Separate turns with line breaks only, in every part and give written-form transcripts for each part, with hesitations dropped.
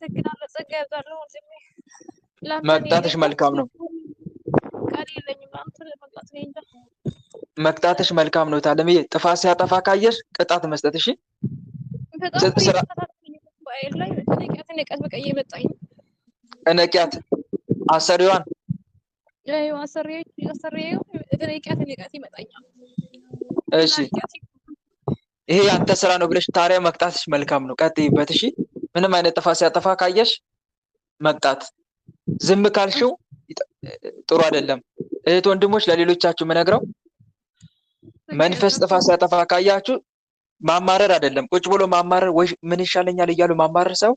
አመሰግናለሁ። ጸጋ ያብዛልህ ወንድሜ። ለአንተ እኔ
መቅጣትሽ መልካም ነው።
ቃል የለኝም ለአንተ ለመቅጣት እኔ እንጃ።
መቅጣትሽ መልካም ነው። ታለምዬ ጥፋት ሲያጠፋ ካየሽ ቅጣት መስጠት። እሺ
በጣም እኮ
ስራ
እየተከታተለኝ ነው። በአይል ላይ ንቀት በቃ እየመጣኝ ነው።
እነቂያት አሰሪዋን
ያው አሰሪዬው ንቀት ይመጣኛል።
እሺ ይሄ ያንተ ስራ ነው ብለሽ ታዲያ መቅጣትሽ መልካም ነው። ቀጥይበት። እሺ ምንም አይነት ጥፋት ሲያጠፋ ካየሽ መቅጣት። ዝም ካልሽው ጥሩ አይደለም። እህት ወንድሞች፣ ለሌሎቻችሁ የምነግረው መንፈስ ጥፋት ሲያጠፋ ካያችሁ ማማረር አይደለም። ቁጭ ብሎ ማማረር ወይ ምን ይሻለኛል እያሉ ማማረር ሰው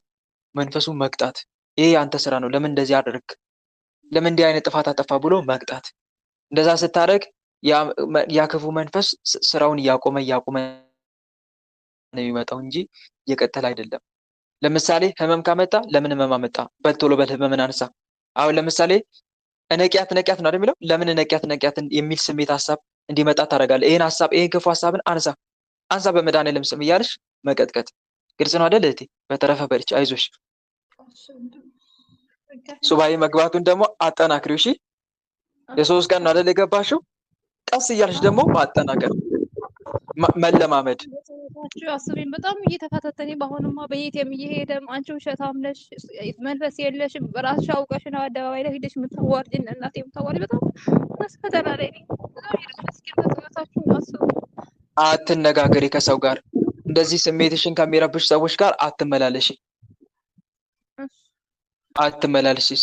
መንፈሱን መቅጣት። ይሄ ያንተ ስራ ነው። ለምን እንደዚህ አደረግ፣ ለምን እንዲህ አይነት ጥፋት አጠፋ ብሎ መቅጣት። እንደዛ ስታደርግ ያ ክፉ መንፈስ ስራውን እያቆመ ነው የሚመጣው እንጂ እየቀጠለ አይደለም። ለምሳሌ ህመም ካመጣ ለምን ህመም አመጣ? በልቶሎ በል ህመምን አንሳ። አሁን ለምሳሌ ነቂያት ነው አይደል የሚለው? ለምን ነቂያት የሚል ስሜት ሀሳብ እንዲመጣ ታደርጋለህ። ይሄን ክፉ ሀሳብን አንሳ በመድኃኒዓለም ስም እያልሽ መቀጥቀጥ። ግልጽ ነው አይደል እህቴ? በተረፈ በርቺ፣ አይዞሽ። ሱባኤ መግባቱን ደግሞ አጠናክሪው። እሺ የ3 ቀን ነው አይደል የገባሽው? ቀስ እያልሽ ደግሞ ማጠናከር መለማመድ።
አስቤን በጣም እየተፈታተነኝ በአሁንማ በየትም እየሄደም አንቺ ውሸታም ነሽ፣ መንፈስ የለሽም፣ በራስሽ አውቀሽ ነው አደባባይ ላይ ሄደሽ የምታዋርጂን እናቴ የምታዋርጂ በጣም ፈተና ላይ ነኝ።
አትነጋገሪ ከሰው ጋር። እንደዚህ ስሜትሽን ከሚረብሽ ሰዎች ጋር አትመላለሽ።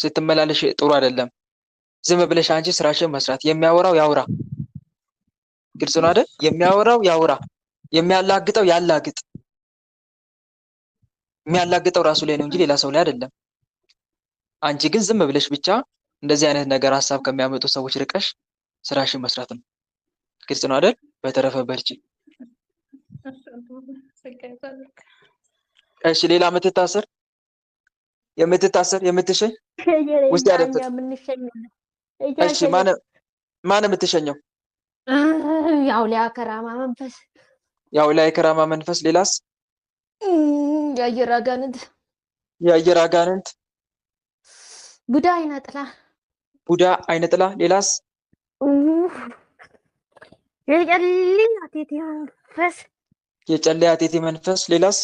ስትመላለሽ ጥሩ አይደለም። ዝም ብለሽ አንቺ ስራሽን መስራት። የሚያወራው ያውራ። ግልጽ ነው አይደል? የሚያወራው ያውራ፣ የሚያላግጠው ያላግጥ። የሚያላግጠው ራሱ ላይ ነው እንጂ ሌላ ሰው ላይ አይደለም። አንቺ ግን ዝም ብለሽ ብቻ እንደዚህ አይነት ነገር ሀሳብ ከሚያመጡ ሰዎች ርቀሽ ስራሽን መስራት ነው። ግልጽ ነው አይደል? በተረፈ በርቺ። እሺ ሌላ የምትሸኝ ውስጥ ያለበት እሺ ማን የምትሸኘው?
ያው ላይ ከራማ መንፈስ። ሌላስ? የአየር አጋንንት ቡዳ አይነ ጥላ። ሌላስ? የጨሌ አቴቴ መንፈስ። ሌላስ?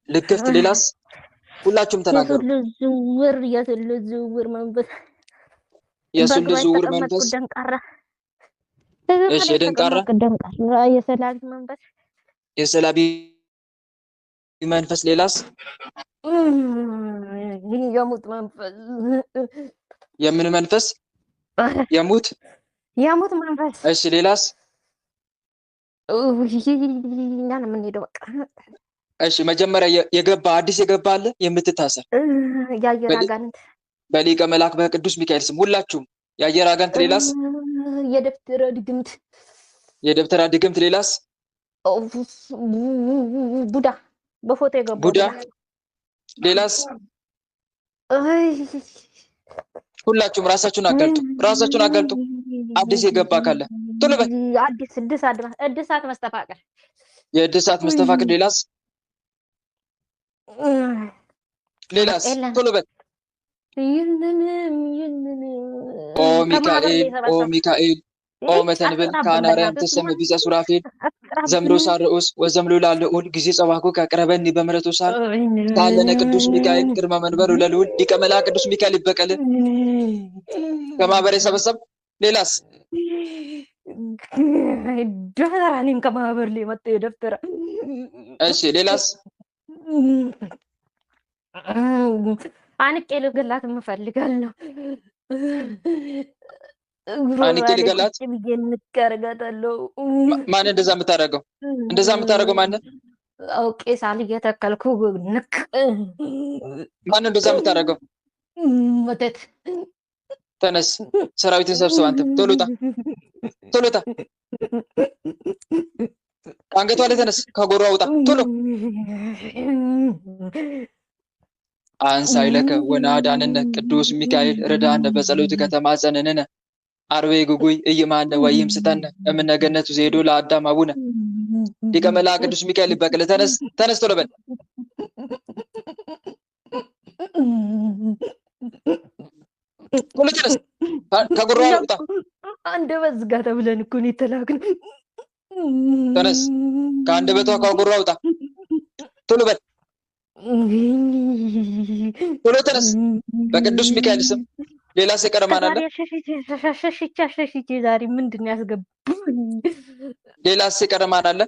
ልክፍት። ሌላስ? ሁላችሁም ተናገሩ። የስሉ ዝውውር መንፈስ። እሺ የደንቃራ የሰላቢ መንፈስ። ሌላስ? የሙት መንፈስ። የምን መንፈስ? የሙት መንፈስ። እሺ ሌላስ? እሺ መጀመሪያ አዲስ የገባ አለ የምትታሰር የአየር አጋንንት በሊቀ መልአክ በቅዱስ ሚካኤል ስም ሁላችሁም የአየር አጋንንት። ሌላስ? የደብተራ ድግምት። ሌላስ? ቡዳ በፎቶ የገባ ቡዳ። ሌላስ? ሁላችሁም ራሳችሁን አጋልጡ። አዲስ የገባ ካለ ቶሎ በል። እድሳት መስተፋቅር። የእድሳት መስተፋቅር። ሌላስ? ቶሎ በል። ኦ ሚካኤል ኦ መተንብል ካናርያም ተሰም ቢጸ ሱራፌል ዘምሮ ሳርኡስ ወዘምሎ ላለኡል ጊዜ ጸዋኩ ከቅረበኒ በምሕረቱ ሳል ታለነ ቅዱስ ሚካኤል ቅድመ መንበሩ ለልዑል ሊቀ መላእክት ቅዱስ ሚካኤል ይበቀል ከማህበር የሰበሰብ። ሌላስ? ደብተራኔም ከማህበር ላይ መጣ የደብተራ። እሺ ሌላስ? አንቄ ልገላት እፈልጋለሁ። አንቄ ልገላት ማን? እንደዛ የምታደርገው ማን? አውቄ ሳል እየተከልኩ ንቅ። ማን እንደዛ የምታደርገው? ወተት። ተነስ፣ ሰራዊትን ሰብስብ። አንተ ቶሎታ ከአንገቷ ላይ ተነስ፣ ከጎሯ ውጣ ቶሎ። አንሳይ ለከ ወናዳንነ ቅዱስ ሚካኤል ረዳነ በጸሎት ከተማጸንንነ አርዌ ጉጉይ እይማነ ወይም ስተነ እምነገነቱ ዜዶ ለአዳም አቡነ ሊቀ መልአክ ቅዱስ ሚካኤል ይበቅል። ተነስ ቶሎ በል።
ቶሎ ተነስ፣ ከጉራው ውጣ።
አንደበት ዝጋ ተብለን እኮ ነው የተላክነው።
ተነስ፣ ከአንደበቷ ከጉራው ውጣ። ቶሎ በል፣ ቶሎ ተነስ። በቅዱስ ሚካኤል ስም ሌላ የቀረ ማን አለ?
ሸሽቼ ዛሬ ምንድን ነው ያስገቡኝ?
ሌላ የቀረ ማን አለ?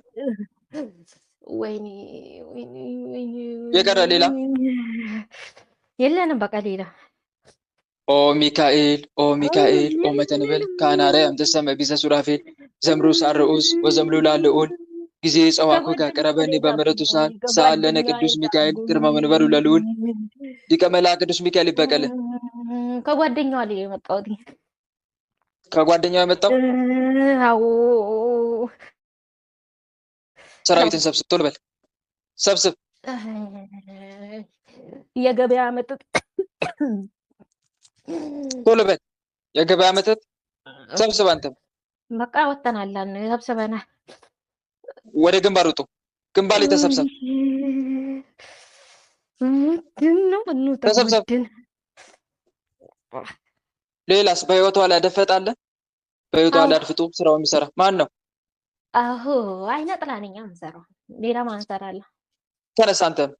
ወይኔ
የቀረ ሌላ
የለንም። በቃ ሌላ
ኦ ሚካኤል ኦ ሚካኤል ኦ መተንበል ካናሪያ እምተሰመ ቢዘ ሱራፌል ዘምሩ ሳርኡስ ወዘምሉ ላልኡል ጊዜ ጸዋኩ ከቀረበኒ በምሕረቱ ሳለነ ቅዱስ ሚካኤል ግርማ መንበሩ ለልዑል ሊቀ መላእክት ቅዱስ ሚካኤል ይበቀል።
ከጓደኛዋ ላይ የመጣሁት
ከጓደኛዋ የመጣው
አዎ።
ሰራዊትን ሰብስብ፣ ቶሎ በል ሰብስብ።
የገበያ መጠጥ
ቶሎ በል የገበያ መጠጥ ሰብስብ። አንተም
በቃ ወጥተናል፣ ሰብስበናል።
ወደ ግንባር ውጡ። ግንባር ላይ ተሰብሰብ፣ ተሰብሰብ። ሌላስ በህይወቷ ላይ አደፈጣ አለ? በህይወቷ ላይ አድፍጦ ስራው የሚሰራ ማን ነው?
አሁ አይነ ጥላ ነኝ የምሰራው። ሌላ ማን ሰራለሁ?
ተነስ አንተም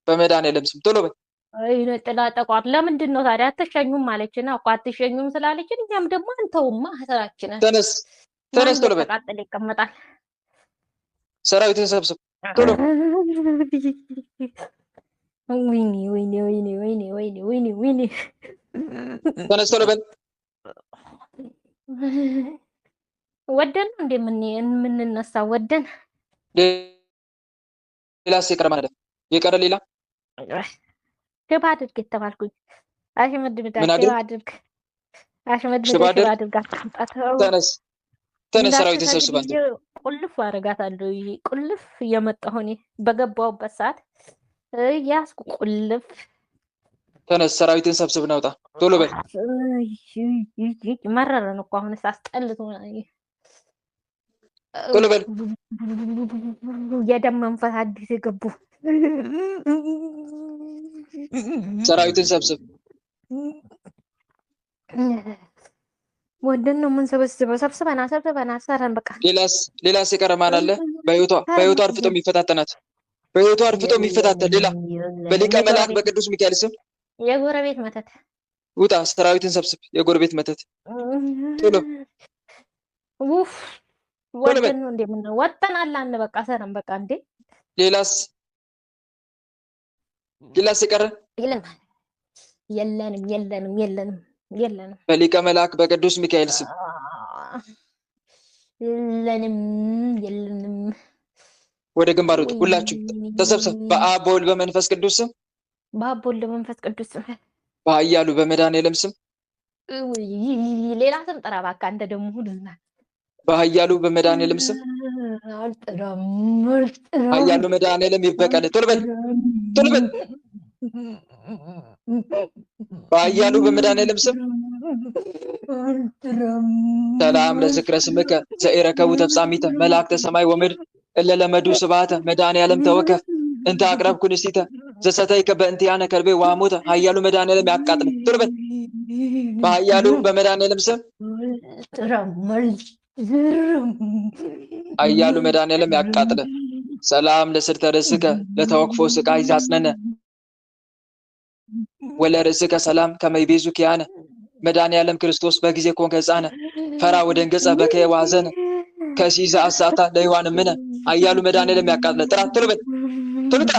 በመድኃኒዓለም ስም ቶሎ በል።
አይነ ጥላ ጠቋር። ለምንድን ነው ታዲያ አትሸኙም አለችና እኮ አትሸኙም ስላለችን እኛም ደግሞ አንተውማ ስራችን።
ተነስ ተነስ ቶሎ በል።
ተቃጠለ ይቀመጣል።
ሰራዊትን ሰብስብ ቶሎ።
ወይኔ ወይኔ ወይኔ ወይኔ ወይኔ ወይኔ ወይኔ።
ተነስ ቶሎ በል።
ወደን እንደ የምንነሳ ወደን።
ሌላስ የቀረ ማለት ነው? የቀረ ሌላ
ሽባ አድርግ የተባልኩኝ አሽመድምዳ ሽባ አድርግ፣ አሽመድምዳ ሽባ አድርግ።
ተነስ ተነስ፣ ሰራዊትን ሰብስብ። አንተ
ቁልፍ አደርጋታለሁ። ይሄ ቁልፍ እየመጣሁ እኔ በገባሁበት ሰዓት ያስኩ ቁልፍ።
ተነስ፣ ሰራዊትን ሰብስብ፣ ናውጣ ቶሎ በል።
መረረን እኮ አሁንስ አስጠልቶ
ቶሎ በል።
የደም መንፈስ አዲስ የገቡ
ሰራዊትን ሰብስብ።
ወደን ነው የምንሰበስበው። ሰብስበና ሰራን። በቃ
ሌላስ የቀረ ማን አለ? በህይወቷ አርፍጦ የሚፈታተናት፣ በህይወቷ አርፍጦ የሚፈታተን ሌላ በሊቀ መላእክት በቅዱስ ሚካኤል ስም
የጎረቤት መተት
ውጣ። ሰራዊትን ሰብስብ። የጎረቤት መተት ቶሎ
ውፍ ወደን ነው እንደምን ወጣናል። አን በቃ ሰራን። በቃ እንዴ
ሌላስ የቀረ
የለንም።
በሊቀ መላእክት በቅዱስ ሚካኤል ስም
የለንም።
ወደ ግንባር ውጡ። ሁላችሁ ተሰብሰብ። በአብ በወልድ በመንፈስ ቅዱስ ስም፣
በአብ በወልድ በመንፈስ ቅዱስ ስም፣
በኃያሉ በመድኃኒዓለም ስም።
ሌላ ስም ጥራ እባክህ አንተ ደግሞ ሁሉና።
በኃያሉ በመድኃኒዓለም ስም ኃያሉ መድኃኒዓለም ይበቀል። ቶሎ በል ቶሎ በል። በኃያሉ በመድኃኒዓለም ስም ሰላም ለዝክረ ስምከ ዘኢረከቡ ተፍጻሚተ መላእክተ ሰማይ ወምድር እለ ለመዱ ስብሐተ መድኃኒዓለም ተወከፍ እንተ አቅረብኩ ንስቲተ ዘሰተይከ በእንቲአነ ከርቤ ወሐሞተ። ኃያሉ መድኃኒዓለም ያቃጥል። ቶሎ በል። በኃያሉ በመድኃኒዓለም ስም ኃያሉ መድኃኒዓለም ያቃጥል። ሰላም ለስርተ ርእስከ ለተወክፎ ስቃይ ዛጽነነ ወለርእስከ ሰላም ከመይቤዙ ኪያነ። መድኃኒዓለም ክርስቶስ በጊዜ ኮንከ ሕፃነ ፈራ ወደንገጸ በከየ ዋዘነ ከሲዛ አሳታ ለሕያዋን ምነ። ኃያሉ መድኃኒዓለም ያቃጥል። ጥራ ቶሎ በል ቶሎ ጥራ።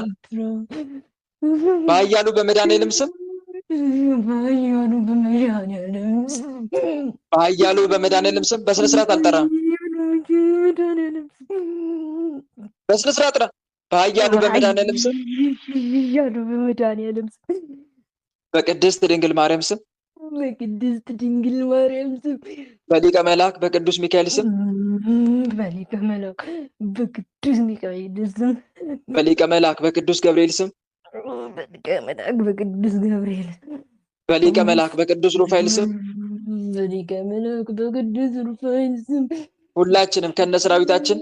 በኃያሉ በመድኃኒዓለም ስም በኃያሉ በመድኃኒዓለም ስም በስነ ስርዓት አልጠራም። በስነ ስርዓት ጥራ። በኃያሉ በመድኃኒዓለም ስም በቅድስት ድንግል ማርያም ስም በሊቀ መላእክት በቅዱስ ሚካኤል ስም በሊቀ መላእክት በቅዱስ ገብርኤል ስም በሊቀ መላእክት በቅዱስ ሩፋኤል ስም ሁላችንም ከነ ሰራዊታችን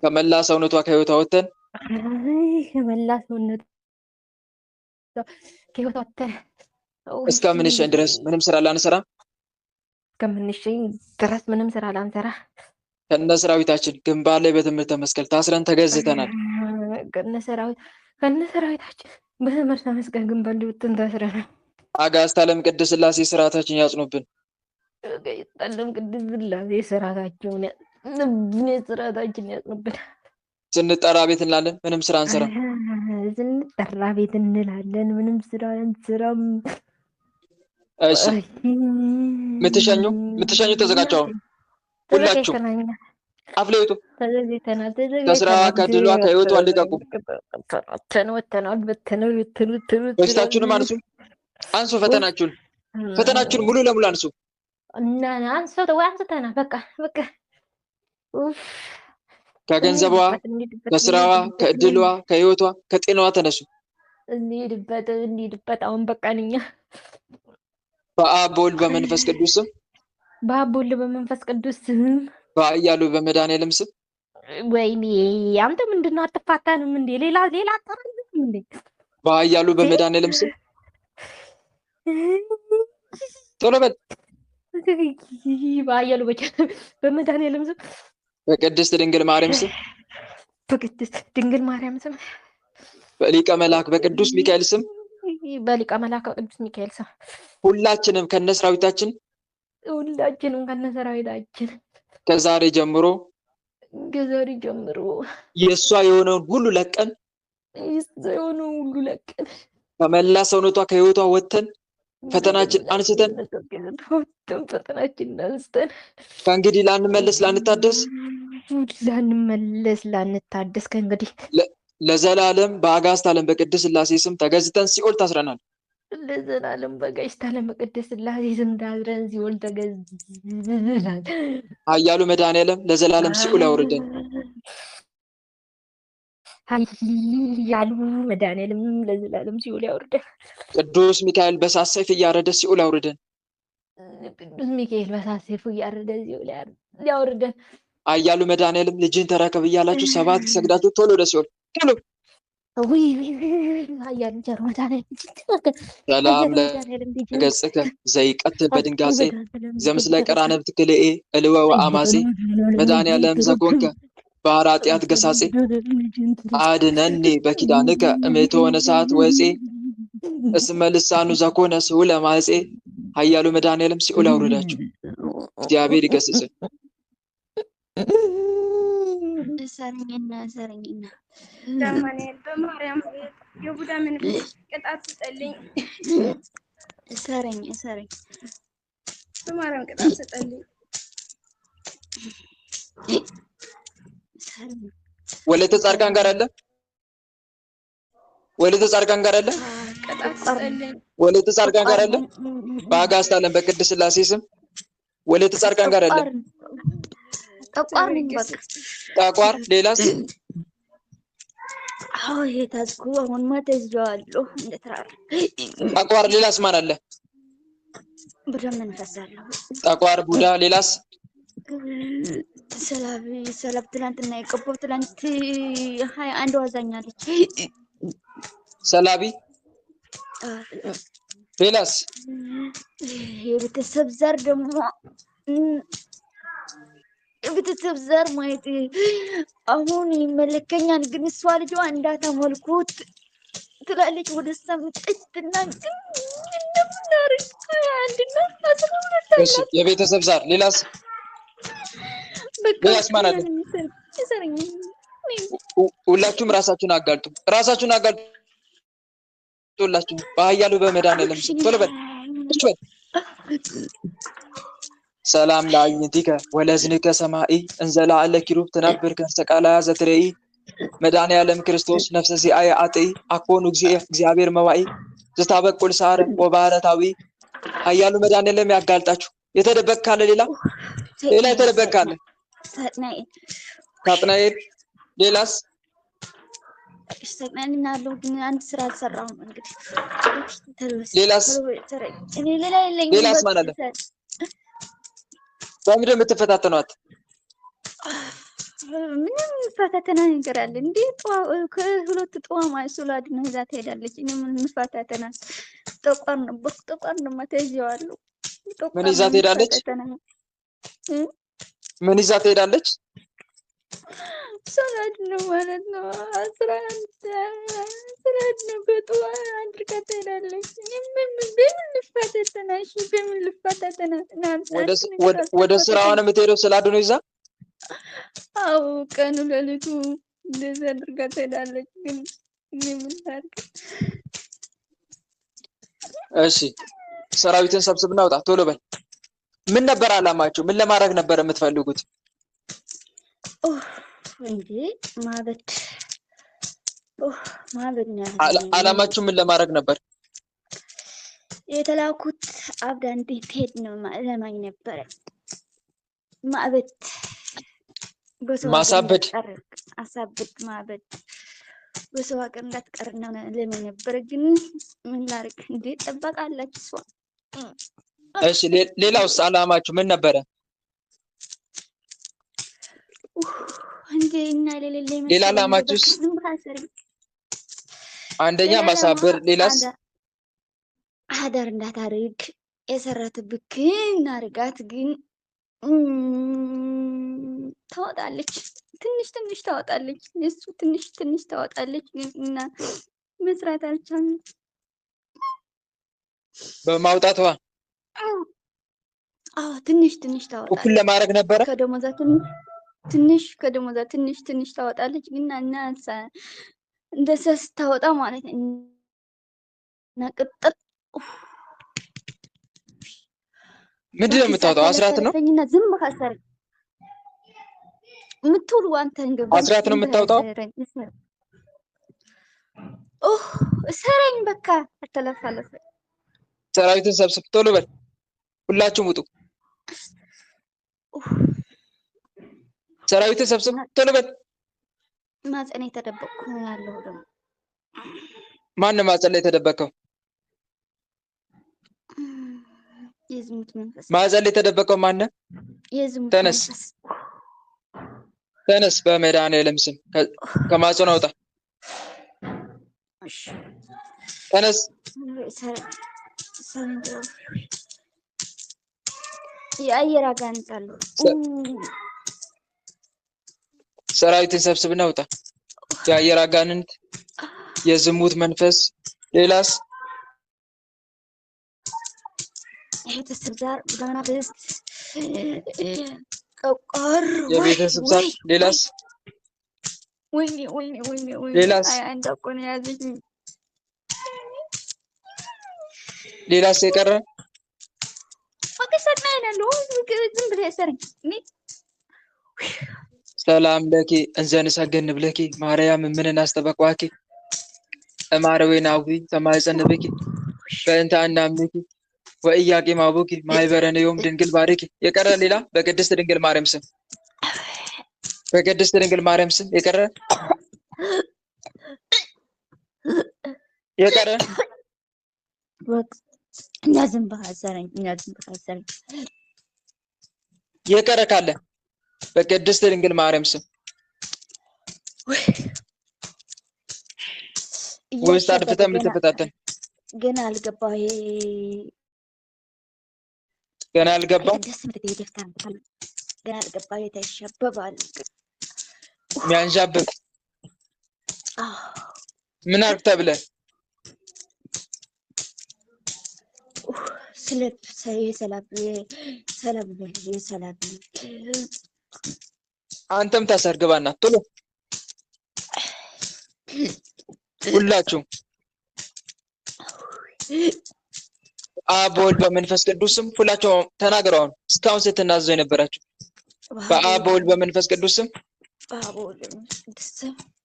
ከመላ ሰውነቷ ከህይወቷ ወጥተን
ከህይወቷ
እስከምንሸኝ ድረስ ምንም ስራ ላንሰራ
እስከምንሸኝ ድረስ ምንም ስራ ላንሰራ
ከነ ሰራዊታችን ግንባር ላይ በትምህርተ መስቀል ታስረን ተገዝተናል።
ከነ ሰራዊታችን በትምህርተ መስቀል ግንባር ላይ ታስረናል።
አጋዕዝተ ዓለም ቅድስት ሥላሴ ስርዓታችን ያጽኑብን።
አጋዕዝተ ዓለም ቅድስት ሥላሴ ስርዓታችን ያጽኑብን።
ስንጠራ ቤት እንላለን፣ ምንም ስራ አንሰራም።
ስንጠራ ቤት እንላለን፣ ምንም ስራ አንሰራም።
እሺ ምትሸኙ ተዘጋጁ። ሁላችሁ አፍ ላይ ውጡ። ከስራ ከድሏ ከህይወቷ አልቀቁ። በሽታችሁንም አንሱ። ፈተናችሁን ሙሉ ለሙሉ አንሱ።
አንስተናል። በቃ
ከገንዘቧ፣ ከስራዋ፣ ከእድሏ፣ ከህይወቷ፣ ከጤናዋ ተነሱ።
እንሂድበት። አሁን በቃን እኛ።
በአብ በወልድ በመንፈስ ቅዱስ ስም በኃያሉ በመድኃኔዓለም ስም።
ወይኔ አንተ ምንድነው? አትፋታንም እንዴ? ሌላ አጣራንም እንዴ?
በኃያሉ በመድኃኔዓለም ስም ቶሎ በል።
በኃያሉ በመድኃኔዓለም ስም
በቅድስት ድንግል ማርያም ስም በሊቀ መልአክ በቅዱስ ሚካኤል ስም ሁላችንም ከነሰራዊታችን ከዛሬ ጀምሮ የእሷ የሆነውን ሁሉ ለቀን ከመላ ሰውነቷ ከህይወቷ ወጥተን ፈተናችን አንስተን ከእንግዲህ ላንመለስ ላንታደስ ከእንግዲህ ለዘላለም በአጋዕዝተ ዓለም በቅድስት ሥላሴ ስም ተገዝተን ሲኦል ታስረናል።
ለዘላለም በአጋዕዝተ ዓለም በቅድስት ሥላሴ ስም ታስረን ሲኦል ተገዝተናል።
ኃያሉ መድኃኔዓለም ለዘላለም ሲኦል ያውርደን።
ኃያሉ መድኃኔዓለም ለዘላለም ሲኦል ያውርደን።
ቅዱስ ሚካኤል በእሳት ሰይፍ እያረደ ሲኦል ያውርደን። ኃያሉ መድኃኔዓለም ልጅን ተረከብ እያላችሁ 7 ሰግዳችሁ ቶሎ ወደ ሲኦል ቶሎ። ሰላም ለገጽከ ዘይቀትል በድንጋጼ ዘምስለ ቀራነብት ክልኤ እልወ ወአማጼ መድኃኔዓለም ዘኮንከ ባህረ ኃጢአት ገሳጼ አድነኒ በኪዳንከ እምእትሆነ ሰዓት ወፄ እስመ ልሳኑ ዘኮነ ስዑለ ማጼ። ኃያሉ መድኃኔዓለም ሲኦል ያውርዳችሁ። እግዚአብሔር ይገስጽን።
እሰረኝና
በማርያም የቡዳ መንፈስ ቅጣት ስጠልኝ።
እሰረኝ
በማርያም ቅጣት ስጠልኝ።
ወለተ ጻድቃን ጋር አለ።
ቅጣት ስጠልኝ።
ወለተ ጻድቃን ጋር አለ። በአጋዕዝተ ዓለም በቅድስት ሥላሴ ስም ወለተ ጻድቃን ጋር አለ። ጠቋር ሌላስ?
የታዝኩ አሁን ተይዤዋለሁ። እንደተራራ
ጠቋር ሌላስ ማን አለ?
ቡዳ መንፈስ አለው።
ጠቋር ቡዳ ሌላስ?
ሰላም ትላንትና የቀባው ትላንት 21 ዋዛኛለች።
ሰላቢ ሌላስ?
የቤተሰብ ዘር ደግሞ የቤተሰብ ዘር ማየት አሁን ይመለከኛል። ግን እሷ ልጇ እንዳታመልኩት ትላለች። ወደ ሰምጠችና ግን እንደምናርቅ አንድና
የቤተሰብ ዘር ሌላስ? ሌላስ ማን አለ? ሁላችሁም ራሳችሁን አጋልጡ። ሁላችሁም በኃያሉ በመድኃኔዓለም ቶሎ በል። ሰላም ለአዕይንቲከ ወለእዝንከ ሰማኢ እንዘ ላዕለ ኪሩብ ትነብር ከሰቃላያ ዘትሬኢ መድኃኔዓለም ክርስቶስ ነፍሰ ሲአየ አጥኢ አኮኑ እግዚአብሔር መዋኢ ዝታበቁል ሳር ወባህረታዊ። ኃያሉ መድኃኔዓለም ያጋልጣችሁ። የተደበቅ ካለ ሌላ የተደበቅ ካለ ሳጥናኤል ሌላስ?
ሰጥናንና አለው ግን አንድ ስራ አልሰራሁም። እንግዲህ
ሌላስ ማን አለ? በምንድን ነው የምትፈታተኗት?
ምንም ፈተና ነገር አለ እንዴ? ከሁለት ጠዋማ ሱላድ ነው እዛ ትሄዳለች። እኔ ምን ፈተና ጠቋር ነበር ጠቋር ነው ማተይዋለሁ።
ምን ይዛ ትሄዳለች? ምን ይዛ ትሄዳለች?
ሱላድ ነው ማለት ነው። 11 ነው በጠዋር አድርጋ ትሄዳለች። በምን ልፈተና? እሺ በምን ልፈተና?
ወደ ስራዋን የምትሄደው ስላድ ነው ይዛ?
አው ቀኑ ለሊቱ እንደዚህ አድርጋ ትሄዳለች። ግን ምን ታርግ?
እሺ ሰራዊትን ሰብስብና ውጣ፣ ቶሎ በል። ምን ነበር አላማችሁ? ምን ለማድረግ ነበር የምትፈልጉት?
እንዴ ማበድ
አላማችሁ ምን ለማድረግ ነበር?
የተላኩት አብዳ እንድትሄድ ነው ለማኝ ነበረ። ማበድ
ማሳበድ፣
አሳብድ፣ ማበድ በሰው ሀገር እንዳትቀር ነው ለማኝ ነበረ። ግን ምን ላድርግ እንዴ ጠበቃለች እሷ።
እሺ ሌላውስ አላማችሁ ምን ነበረ?
እንዴ እና
ሌላ አላማችሁስ? አንደኛ ማሳበር፣ ሌላስ?
አዳር እንዳታርግ የሰራትብክን አርጋት። ግን ታወጣለች፣ ትንሽ ታወጣለች። እሱ ትንሽ ታወጣለች። ግን እና መስራት አልቻልንም
በማውጣቷ።
ትንሽ ታወጣለች።
እኩል ለማድረግ ነበረ።
ከደሞዛ ትንሽ ታወጣለች። ግን እና እንደዛ ስታወጣ ማለት ነው እና ቅጥል
ምንድን ነው የምታወጣው? አስራት ነው
ዝም ካሰር ምትውል አንተ እንግባ
አስራት ነው የምታወጣው።
ሰረኝ በቃ አተለፋለፈ።
ሰራዊትን ሰብስብ፣ ቶሎ በል፣ ሁላችሁም ውጡ። ሰራዊትን ሰብስብ፣ ቶሎ በል።
ማጸኔ ተደበቅኩ ያለው ደግሞ
ማን ማጸን ላይ የተደበቀው?
የዝሙት መንፈስ።
ማጸን ላይ የተደበቀው ማን?
የዝሙት
ተነስ፣
መንፈስ።
ተነስ፣ በመድኃኒዓለም ስም ከማጸኑ አውጣ። ተነስ።
የአየር አጋንንት አሉ።
ሰራዊትን ሰብስብና ውጣ። የአየር አጋንንት፣ የዝሙት መንፈስ፣ ሌላስ?
ቤተሰብ ዛር በመናፍስት ቆቆር
የቤተሰብ ዛር፣ ሌላስ?
ወይኔ
ሌላስ?
አንድ እኮ ነው ያዘኝ።
ሌላስ የቀረ?
ዝም ብለህ ሰርኝ።
ሰላም ለኪ እንዘ ንሰግድ ንብለኪ ማርያም እምነ አስተበቅዋኪ እማረዌናዊ ተማይጸንብኪ በእንተ አናምኪ ወኢያቄም አቡኪ ማይበረነ ዮም ድንግል ባርኪ። የቀረ ሌላ? በቅድስት ድንግል ማርያም ስም፣ በቅድስት ድንግል ማርያም ስም የቀረ? የቀረ?
እኛ ዝም ብለህ አሰረኝ።
የቀረ ካለ በቅድስት ድንግል ማርያም ስም ወይስ አድፍተህ የምትፈታተን?
ገና አልገባህ?
ገና አልገባህ?
ገና አልገባህ? የተሸበባል
የሚያንዣብብ ምን አድርግ ተብለህ? ሰላም አንተም ታሰርግባና ቶሎ ሁላችሁም አብ በወልድ በመንፈስ ቅዱስ ስም ሁላችሁም ተናገሩ። አሁን እስካሁን ስትናዘዙ የነበራችሁ በአብ በወልድ በመንፈስ ቅዱስ ስም፣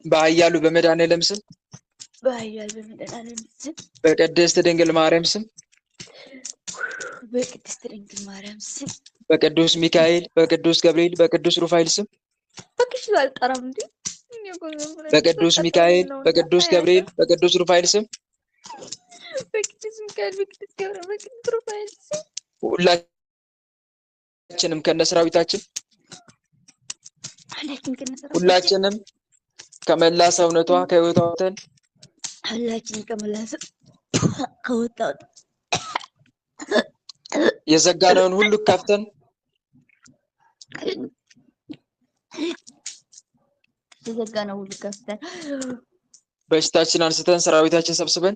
በኃያሉ በመድኃኒዓለም ስም፣ በቅድስት ድንግል ማርያም ስም፣ በቅዱስ ሚካኤል፣ በቅዱስ ገብርኤል፣ በቅዱስ ሩፋኤል ስም፣ በቅዱስ ሚካኤል፣ በቅዱስ ገብርኤል፣ በቅዱስ ሩፋኤል ስም ሁላችንም ከነሰራዊታችን ሁላችንም ከመላ ሰውነቷ ከህይወቷ ወጥተን
ሁላችንም ከመላ ከወጣው
የዘጋነውን ሁሉ ከፍተን
የዘጋነውን ሁሉ ከፍተን
በሽታችን አንስተን ሰራዊታችን ሰብስበን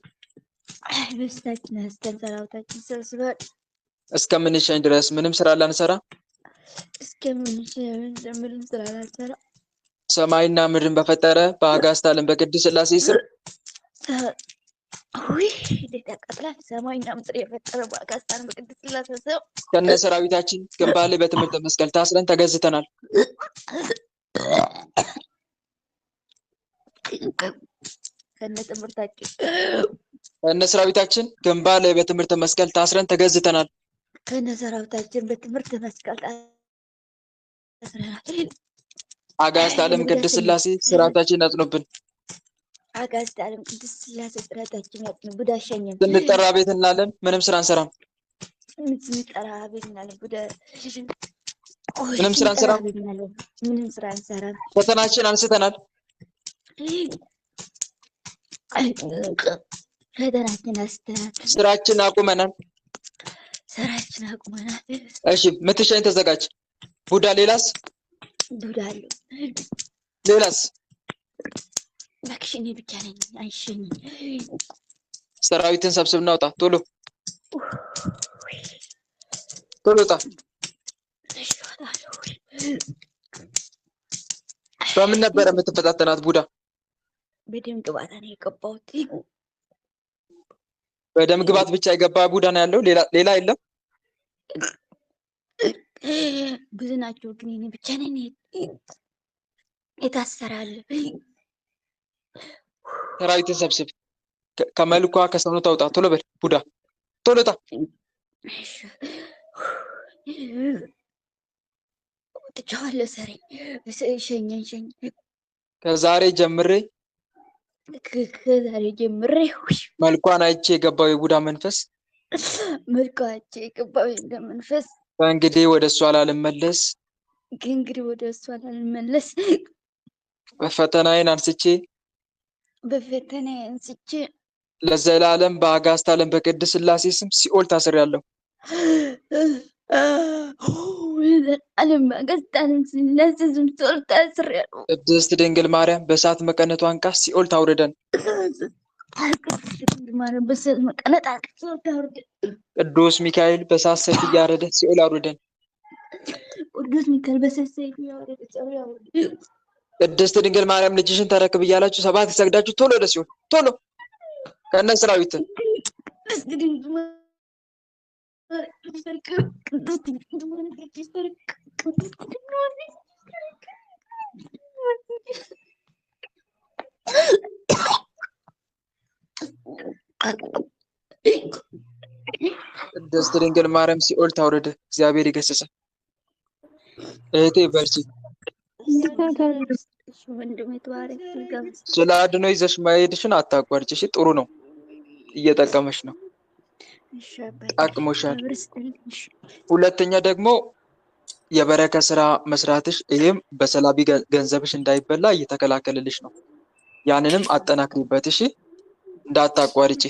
እስከምንሸኝ ድረስ ምንም ስራ ላንሰራ ሰማይና ምድርን በፈጠረ በአጋዕዝተ ዓለም በቅድስት ሥላሴ ስም ከነ ሰራዊታችን ግንባር ላይ በትምህርተ መስቀል ታስረን ተገዝተናል። ከነ ሰራዊታችን ግንባር ላይ በትምህርተ መስቀል ታስረን ተገዝተናል።
ከነ ሰራዊታችን በትምህርተ መስቀል
አጋዕዝተ ዓለም ቅድስት ሥላሴ ስርዓታችን ያጽኑብን።
አጋዕዝተ ዓለም ቅድስት ሥላሴ ስርዓታችን ያጽኑ። ቡዳ ሸኘን።
ስንጠራ ቤት እንላለን፣ ምንም ስራ አንሰራም።
ስንጠራ ቤት እንላለን፣ ቡዳ
ምንም ስራ አንሰራም።
ምንም ስራ አንሰራም።
ፈተናችን አንስተናል።
ፈተናችን አንስተናል።
ስራችን አቁመናል።
ስራችን አቁመናል።
እሺ ምትሸኝ ተዘጋጅ። ቡዳ ሌላስ?
ቡዳ አለ።
ሌላስ?
ባክሽኔ ብቻ ነኝ አይሸኝም።
ሰራዊትን ሰብስብና ውጣ። ቶሎ ቶሎ ውጣ። በምን ነበረ የምትፈታተናት ቡዳ?
በደም ግባት ነው የገባሁት።
በደም ግባት ብቻ የገባ ቡዳ ነው ያለው። ሌላ የለም።
ብዙ ናቸው ግን እኔ ብቻ ነኝ የታሰራል።
ሰራዊትን ሰብስብ። ከመልኳ ከሰውነቷ ውጣ። ቶሎ በል ቡዳ ቶሎ ውጣ።
ወጥቻለሁ። ሸኘኝ።
ከዛሬ ጀምሬ መልኳን አይቼ የገባው የቡዳ መንፈስ ከእንግዲህ ወደ እሷ ላልመለስ በፈተናዬን አንስቼ ለዘላለም በአጋዕዝተ ዓለም በቅድስት ሥላሴ ስም ሲኦል ታስሬያለሁ። ቅድስት ድንግል ማርያም በእሳት መቀነቷ አንቃ ሲኦል ታውርደን። ቅዱስ ሚካኤል በእሳት ሰይፍ እያረደ ሲኦል አውርደን። ቅድስት ድንግል ማርያም ልጅሽን ተረክብ እያላችሁ 7 ሰግዳችሁ ቶሎ ወደ ሲኦል ቶሎ ከነ ሰራዊት ቅድስት ድንግል ማርያም ሲኦል ታውርደ። እግዚአብሔር ይገስጽ። እህቴ በርቺ። ስለ አድኖ ይዘሽ መሄድሽን አታቋርጪ። እሺ ጥሩ ነው፣ እየጠቀመሽ ነው፣ ጠቅሞሻል። ሁለተኛ ደግሞ የበረከት ስራ መስራትሽ፣ ይሄም በሰላቢ ገንዘብሽ እንዳይበላ እየተከላከለልሽ ነው። ያንንም አጠናክሪበት። እሺ እንዳታቋርጪ።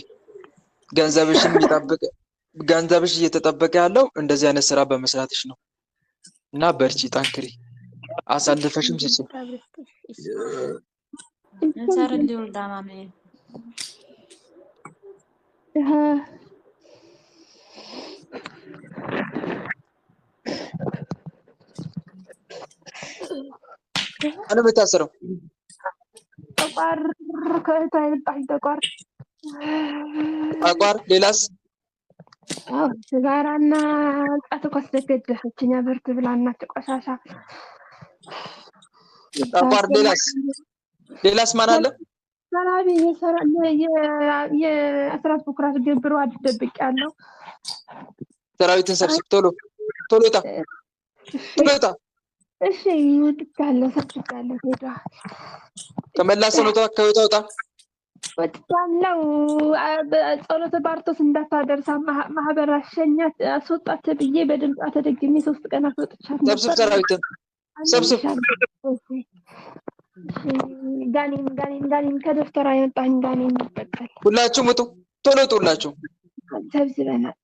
ገንዘብሽ እየተጠበቀ ያለው እንደዚህ አይነት ስራ በመስራትሽ ነው እና በርቺ፣ ጠንክሪ። አሳልፈሽም ስጪ። أنا متأثر. أقار ليلاس.
سجارنا أتوقع سكت حتى برت بلانك قشاشة.
أقار ليلاس ما ناله؟
سرابي يا أسرع بكرة تجبر واحد تبيك أنا.
سرابي تنسب تولو تا.
እሺ ወጥቻለሁ ሄዳ
ከመላስ ነው ተከውጣ
ወጥቻለሁ። ጸሎተ ባርቶስ እንዳታደርሳ ማህበር አሸኛት አስወጣት ብዬ በድምጻ ተደግሜ 3 ቀን አስወጥቻለሁ።
ሰብስብ ሰራዊትን ሰብስብ።
ጋኔን ከደፍተራ የወጣኝ ጋኔን ይበቃል።
ሁላችሁም ውጡ፣ ቶሎ ውጡ። ሁላችሁም
ሰብስበናል።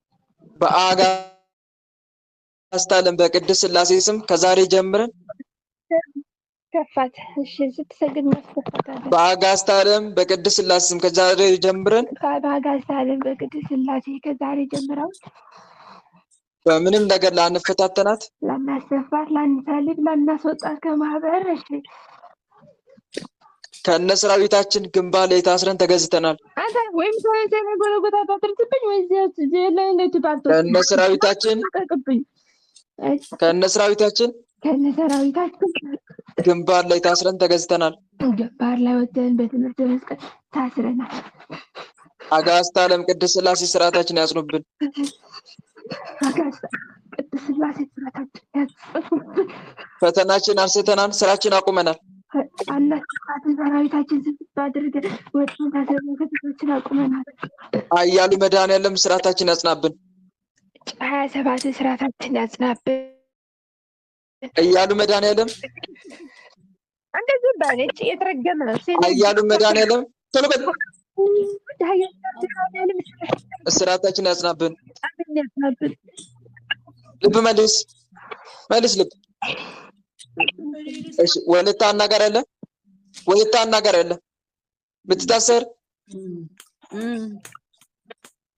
በአጋዕዝተ ዓለም በቅድስት ሥላሴ ስም ከዛሬ ጀምረን
ከፋት። እሺ ስትሰግድ እናስከፋታለን።
በአጋዕዝተ ዓለም በቅድስት ሥላሴ ስም ከዛሬ ጀምረን
በአጋዕዝተ ዓለም በቅድስት ሥላሴ ከዛሬ ጀምረው
በምንም ነገር ላንፈታተናት፣
ላናስደፋት፣ ላንሰልብ፣ ላናስወጣት ከማህበር እሺ
ከነ ሰራዊታችን ግንባር ላይ ታስረን ተገዝተናል።
አንተ ወይም ሰው ጎለጎታ ታጥርትብኝ ወይ ላይ ነው ተጣጣ
ከነ ሰራዊታችን ግንባር ላይ ታስረን ተገዝተናል።
ግንባር ላይ ወጥተን በትምህርት መስቀል ታስረናል።
አጋዕዝተ ዓለም ቅድስት ሥላሴ ስርዓታችን ያጽኑብን።
አጋዕዝተ ቅድስት ሥላሴ ስርዓታችን ያጽኑብን።
ፈተናችን አንስተናል፣ ስራችን አቁመናል።
አናስፋት ሰራዊታችን ዝም አድርገን ወጥተን ታስረን ፈተናችን አቁመናል።
ኃያሉ መድኃኔዓለም ስርዓታችን ያጽናብን።
27 ስርዓታችን ያጽናብን
ኃያሉ መድኃኔዓለም
እንደዚህ ባለች የተረገመ ነው።
ኃያሉ መድኃኔዓለም ቶሎ በል ስርዓታችን ያጽናብን። ልብ መልስ ልብ። እሺ ወለታ አናጋር አለ ምትታሰር።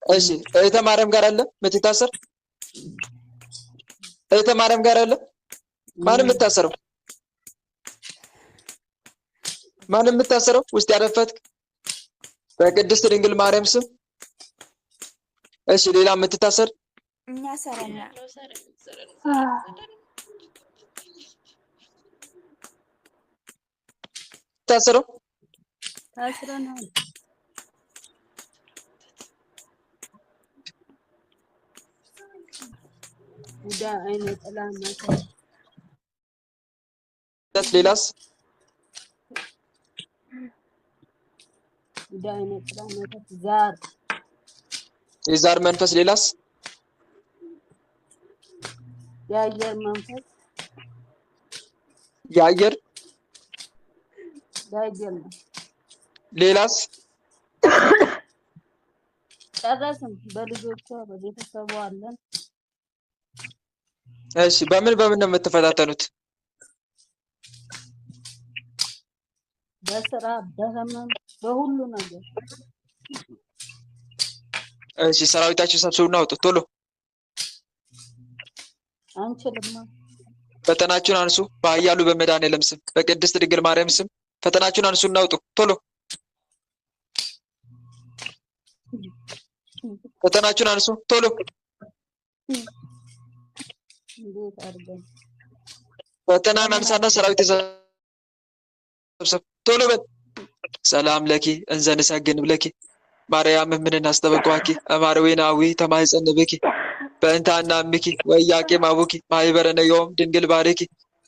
እሺ እህተ ማርያም ጋር አለ ምትታሰር። እህተ ማርያም ጋር አለ ማንም የምታሰረው ውስጥ ያረፈት በቅድስት ድንግል ማርያም ስም። እሺ ሌላ የምትታሰር
እኛ ሰረና
ታሰረው
ታስረናል። ወደ አይነ ጥላ
ሌላስ
ወደ አይነ ጥላ ዛር
የዛር መንፈስ። ሌላስ
የአየር መንፈስ
የአየር
ነው።
ሌላስ
ጨረስን። በልጆቿ በቤተሰቡ አለን።
እሺ በምን ነው የምትፈታተኑት?
በስራ በህመም በሁሉ ነገር።
እሺ ሰራዊታችሁ ሰብስቡና አውጡ ቶሎ።
አንችልማ።
ፈተናችሁን አንሱ። በኃያሉ በመድኃኔዓለም ስም በቅድስት ድንግል ማርያም ስም ፈተናችሁን አንሱና አውጡ ቶሎ። ፈተናችሁን አንሱ ቶሎ። ፈተናን አንሳና ሰራዊት ሰብስብ ቶሎ በል። ሰላም ለኪ እንዘ ንሰግድ ብለኪ ማርያም ምን እናስተበቋኪ አማርዌናዊ ተማይጸንብኪ በእንታና ምኪ ወያቄ ማቡኪ ማይበረነ ዮም ድንግል ባርኪ።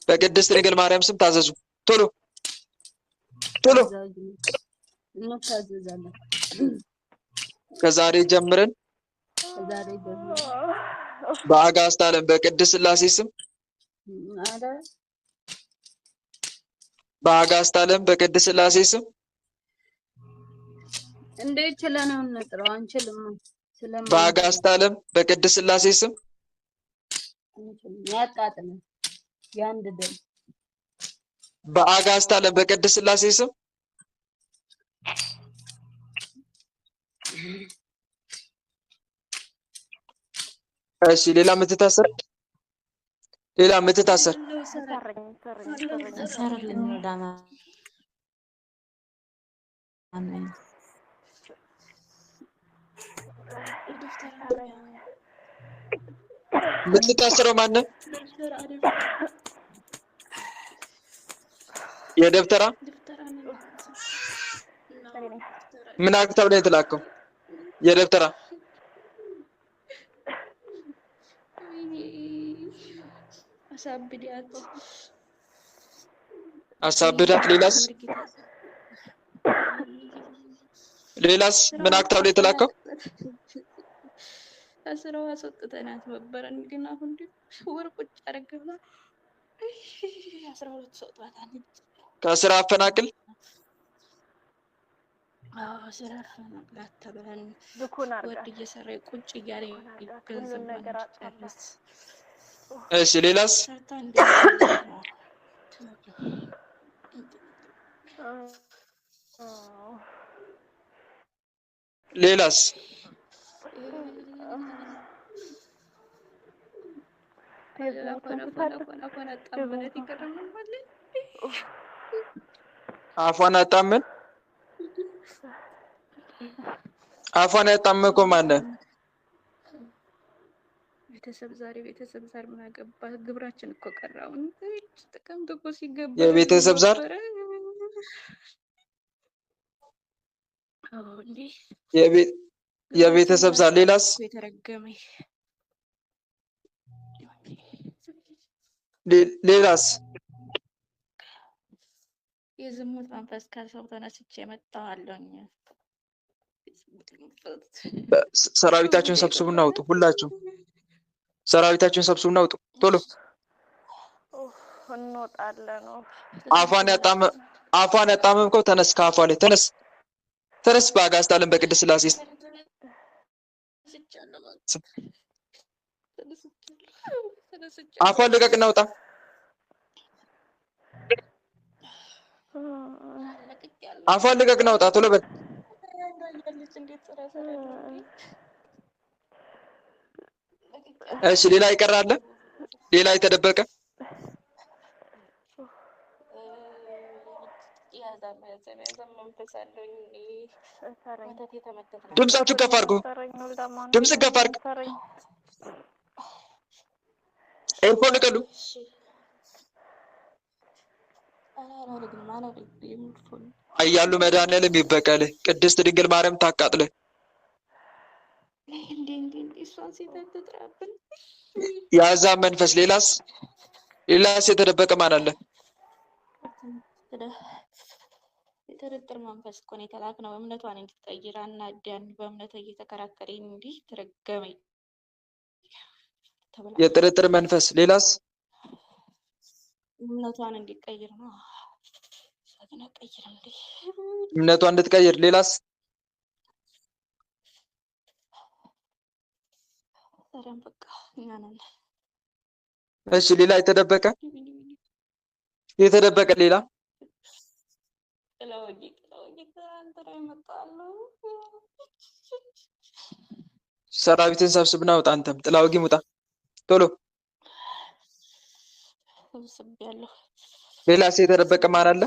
በቅድስት ድንግል ማርያም ስም ታዘዙ ቶሎ። ከዛሬ ጀምረን በአጋዕዝተ ዓለም በቅድስት ሥላሴ ስም በአጋዕዝተ ዓለም በቅድስት ሥላሴ ስም
እንደ ይችላልነው እንጥራው አንችልም።
በአጋዕዝተ ዓለም በቅድስት ሥላሴ ስም
ያጣጥም ያንድ ደም
በአጋዕዝተ ዓለም በቅድስት ሥላሴ ስም እሺ ሌላ የምትታሰር የምትታሰረው ማነው? የደብተራ ምን አክታው ላይ የተላከው የደብተራ አሳብዳት። ሌላስ ምን አክታው ላይ የተላከው?
አስረው አስወጥተናት ነበረን ግን አሁን ወር ቁጭ አደረገና 12 ሰው ጥዋታን
ከስራ አፈናቅል
ስራ አፈናቅላት ተብለን
ብኩን አርጋ
ወድ እየሰራ ቁጭ እያለ ገንዘብ
ነገር
ጨርስ
እሺ ሌላስ
ሰርታ እንደዚህ ነው
ሌላስ አፏን አጣምን አፏን ያጣመቆ ማነው
ቤተሰብ ዛር ምን አገባ ግብራችን እኮ ቀራውን ጥቅም ተቆ ሲገባ
የቤተሰብ ዛር
እንዴ
የቤተሰብ ዛር ሌላስ
የተረገመኝ
ሌላስ
የዝሙት መንፈስ ከሰው ተነስቼ መጣዋለኝ
ሰራዊታችሁን ሰብስቡና አውጡ ሁላችሁ ሰራዊታችሁን ሰብስቡና አውጡ ቶሎ
እንወጣለን
አፏን ያጣመምከው ተነስ ከአፏ ላይ ተነስ በአጋዕዝተ ዓለም በቅድስት ሥላሴ አፏን ልቀቅና አውጣ አፏን ልቀቅና አውጣ ቶሎ በል እሺ ሌላ ይቀራል ሌላ የተደበቀ ድምጻችሁ ከፍ አድርጉ ድምጽ ከፍ አድርግ ኤርፎን ልቀሉ አያሉ መድኃኒዓለም ይበቀል ቅድስት ድንግል ማርያም ታቃጥለ የአሕዛብ መንፈስ ሌላስ የተደበቀ ማን አለ
የጥርጥር መንፈስ እኮ ነው የተላክነው እምነቷን እንድትቀይር አናዳን በእምነቷ እየተከራከረኝ እንዲህ ተረገመኝ
የጥርጥር መንፈስ ሌላስ
እምነቷን እንድትቀይር ነው
እምነቷን እንድትቀይር ሌላስ
ሰላም በቃ እኛ ነን
እሺ ሌላ የተደበቀ ሌላ ሰራዊትን ሰብስብና አውጣ አንተም ጥላውጊ ሙጣ ቶሎ ሌላስ የተደበቀ ማን አለ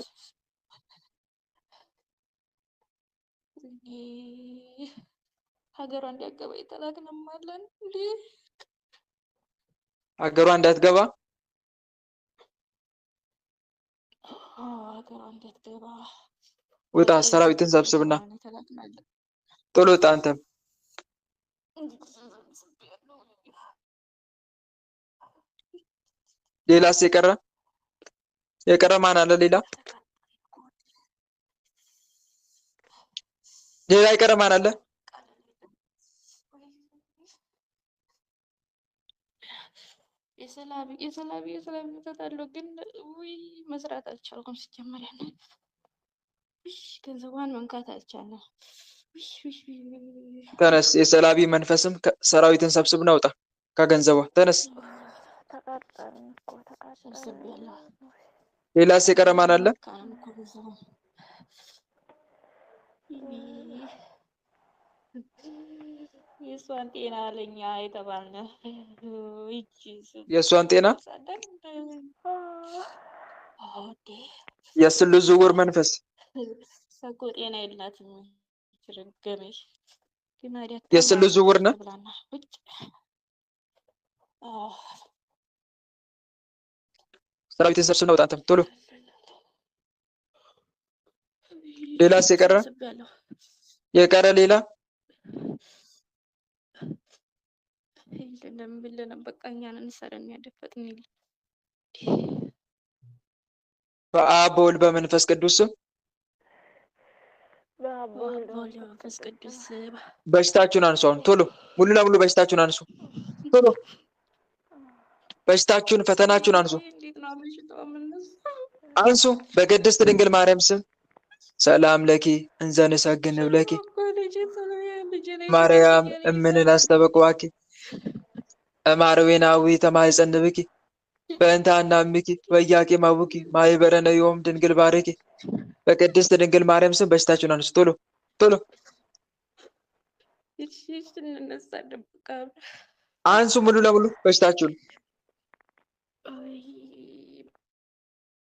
ሀገሯ እንዲያገባ የተላክነው አለን እንዴ
ሀገሯ እንዳትገባ
ሀገሯ እንዳትገባ
ውጣ ሰራዊትን ሰብስብና ቶሎ ውጣ አንተም ሌላስ የቀረ ማን አለ ሌላ የቀረ ማን አለ
የሰላቢ ተታለው ግን መስራት አልቻልኩም ሲጀመር ያለ ገንዘቧን መንካት አልቻለም
ተነስ የሰላቢ መንፈስም ሰራዊትን ሰብስብና አውጣ ከገንዘቧ ተነስ ሌላስ የቀረ ማን አለ
የሷን ጤና ለኛ የተባለ
የሷን ጤና የስሉስ ዝውውር መንፈስ
ሰኮ ጤና የላትም ረገመሽ
የስሉስ ዝውውር ነው ሰራዊትን ሰብስብና አውጣ አንተም ቶሎ ሌላስ የቀረ ሌላ
እንደምብለን በቃኛን እንሰረን ያደፈጥን ይል
በአብ በወልድ በመንፈስ ቅዱስ
መንፈስ ቅዱስ
በሽታችሁን አንሱ አሁን ቶሎ ሙሉ ለሙሉ በሽታችሁን አንሱ ቶሎ በሽታችሁን ፈተናችሁን አንሱ
እንዴት ነው በሽታው የምነሳ?
አንሱ በቅድስት ድንግል ማርያም ስም። ሰላም ለኪ እንዘ ንሰግድ ብለኪ ማርያም እምንን አስተበቅዋኪ እማርዌናዊ ተማይጸንብኪ በእንተ አናምኪ ወኢያቄም አቡኪ ማኅበረነ ዮም ድንግል ባርኪ። በቅድስት ድንግል ማርያም ስም በሽታችሁን አንሱ ቶሎ ቶሎ
እሺ እንነሳለን በቃ።
አንሱ ሙሉ ለሙሉ በሽታችሁን።
አይ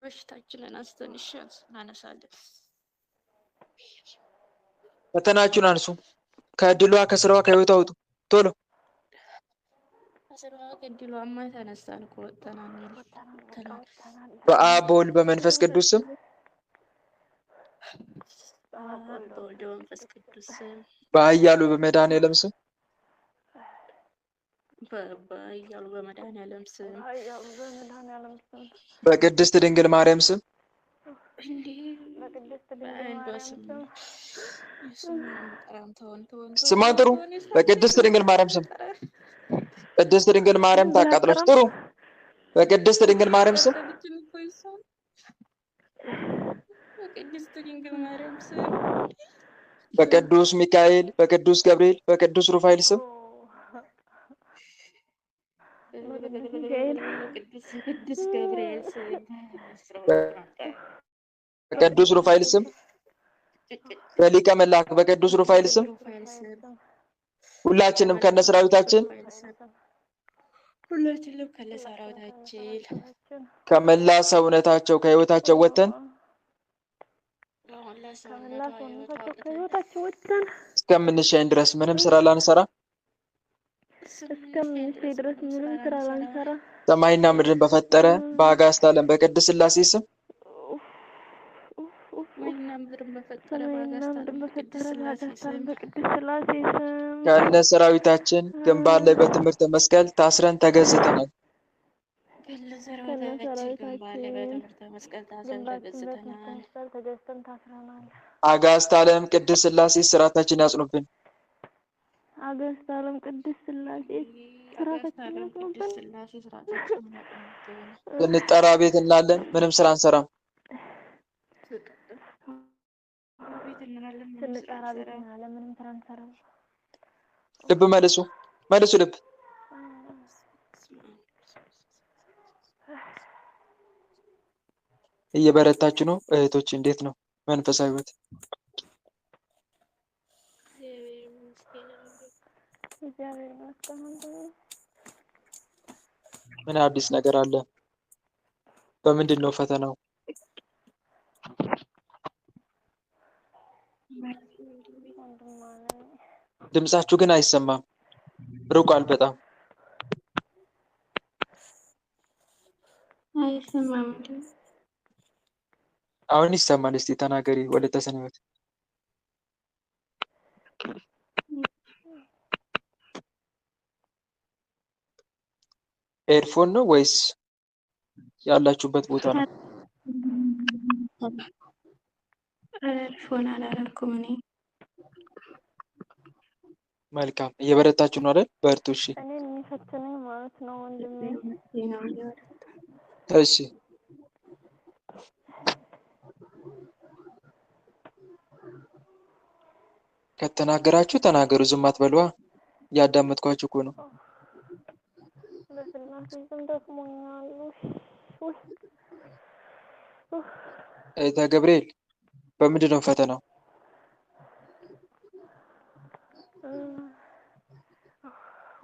በሽታችንን አስተንሽ እናነሳለን።
ፈተናችሁን አንሱ። ከእድሏ ከስራዋ ከህይወቷ አውጡ ቶሎ።
ከስራዋ ከእድሏማ ተነሳን እኮ ወጥተናል።
በአብ በወልድ በመንፈስ ቅዱስ ስም
በወልድ በመንፈስ ቅዱስ ስም
በኃያሉ በመድኃኔዓለም ስም
በኃያሉ በመድኃኔዓለም ስም
በቅድስት ድንግል ማርያም ስም
በአንዷ ስም
ስሟን ጥሩ። በቅድስት ድንግል ማርያም ስም ቅድስት ድንግል ማርያም ታቃጥለች። ጥሩ። በቅድስት ድንግል ማርያም ስም
በቅድስት ድንግል ማርያም ስም
በቅዱስ ሚካኤል በቅዱስ ገብርኤል በቅዱስ ሩፋኤል ስም
ቅዱስ ገብርኤል ስም
በቅዱስ ሩፋኤል ስም በሊቀ መላክ በቅዱስ ሩፋኤል ስም ሁላችንም ከነሰራዊታችን ከመላ ሰውነታቸው ከህይወታቸው ወጥተን እስከምንሸኝ ድረስ ምንም ስራ ላንሰራ ሰማይና ምድርን በፈጠረ በአጋዕዝተ ዓለም በቅድስት ሥላሴ ስም ከነ ሰራዊታችን ግንባር ላይ በትምህርተ መስቀል ታስረን ተገዝተናል። አጋዕዝተ ዓለም ቅድስት ሥላሴ ስራታችን ያጽኑብን።
አጋዕዝተ ዓለም ቅድስት ሥላሴ ስራታችን ያጽኑብን።
ስንጠራ ቤት እንላለን፣ ምንም ስራ አንሰራም።
ስንጠራ ቤት እንላለን፣ ምንም ስራ አንሰራም።
ልብ መልሱ መልሱ ልብ። እየበረታችሁ ነው እህቶች? እንዴት ነው መንፈሳዊ ህይወት? ምን አዲስ ነገር አለ? በምንድን ነው ፈተናው? ድምጻችሁ ግን አይሰማም፣ ርቋል በጣም።
አይሰማም።
አሁን ይሰማል። እስቲ ተናገሪ ወለተ ሰንበት። ኤርፎን ነው ወይስ ያላችሁበት ቦታ ነው?
ኤርፎን አላደረኩም እኔ።
መልካም እየበረታችሁ ነው አይደል? በርቱ። እሺ
እኔን የሚፈትነኝ ማለት ነው ወንድሜ።
እሺ ከተናገራችሁ ተናገሩ፣ ዝም አትበሉዋ። እያዳመጥኳችሁ እኮ ነው።
በስላሴ ስም ደክሞኛል።
እህተ ገብርኤል በምንድን ነው ፈተናው?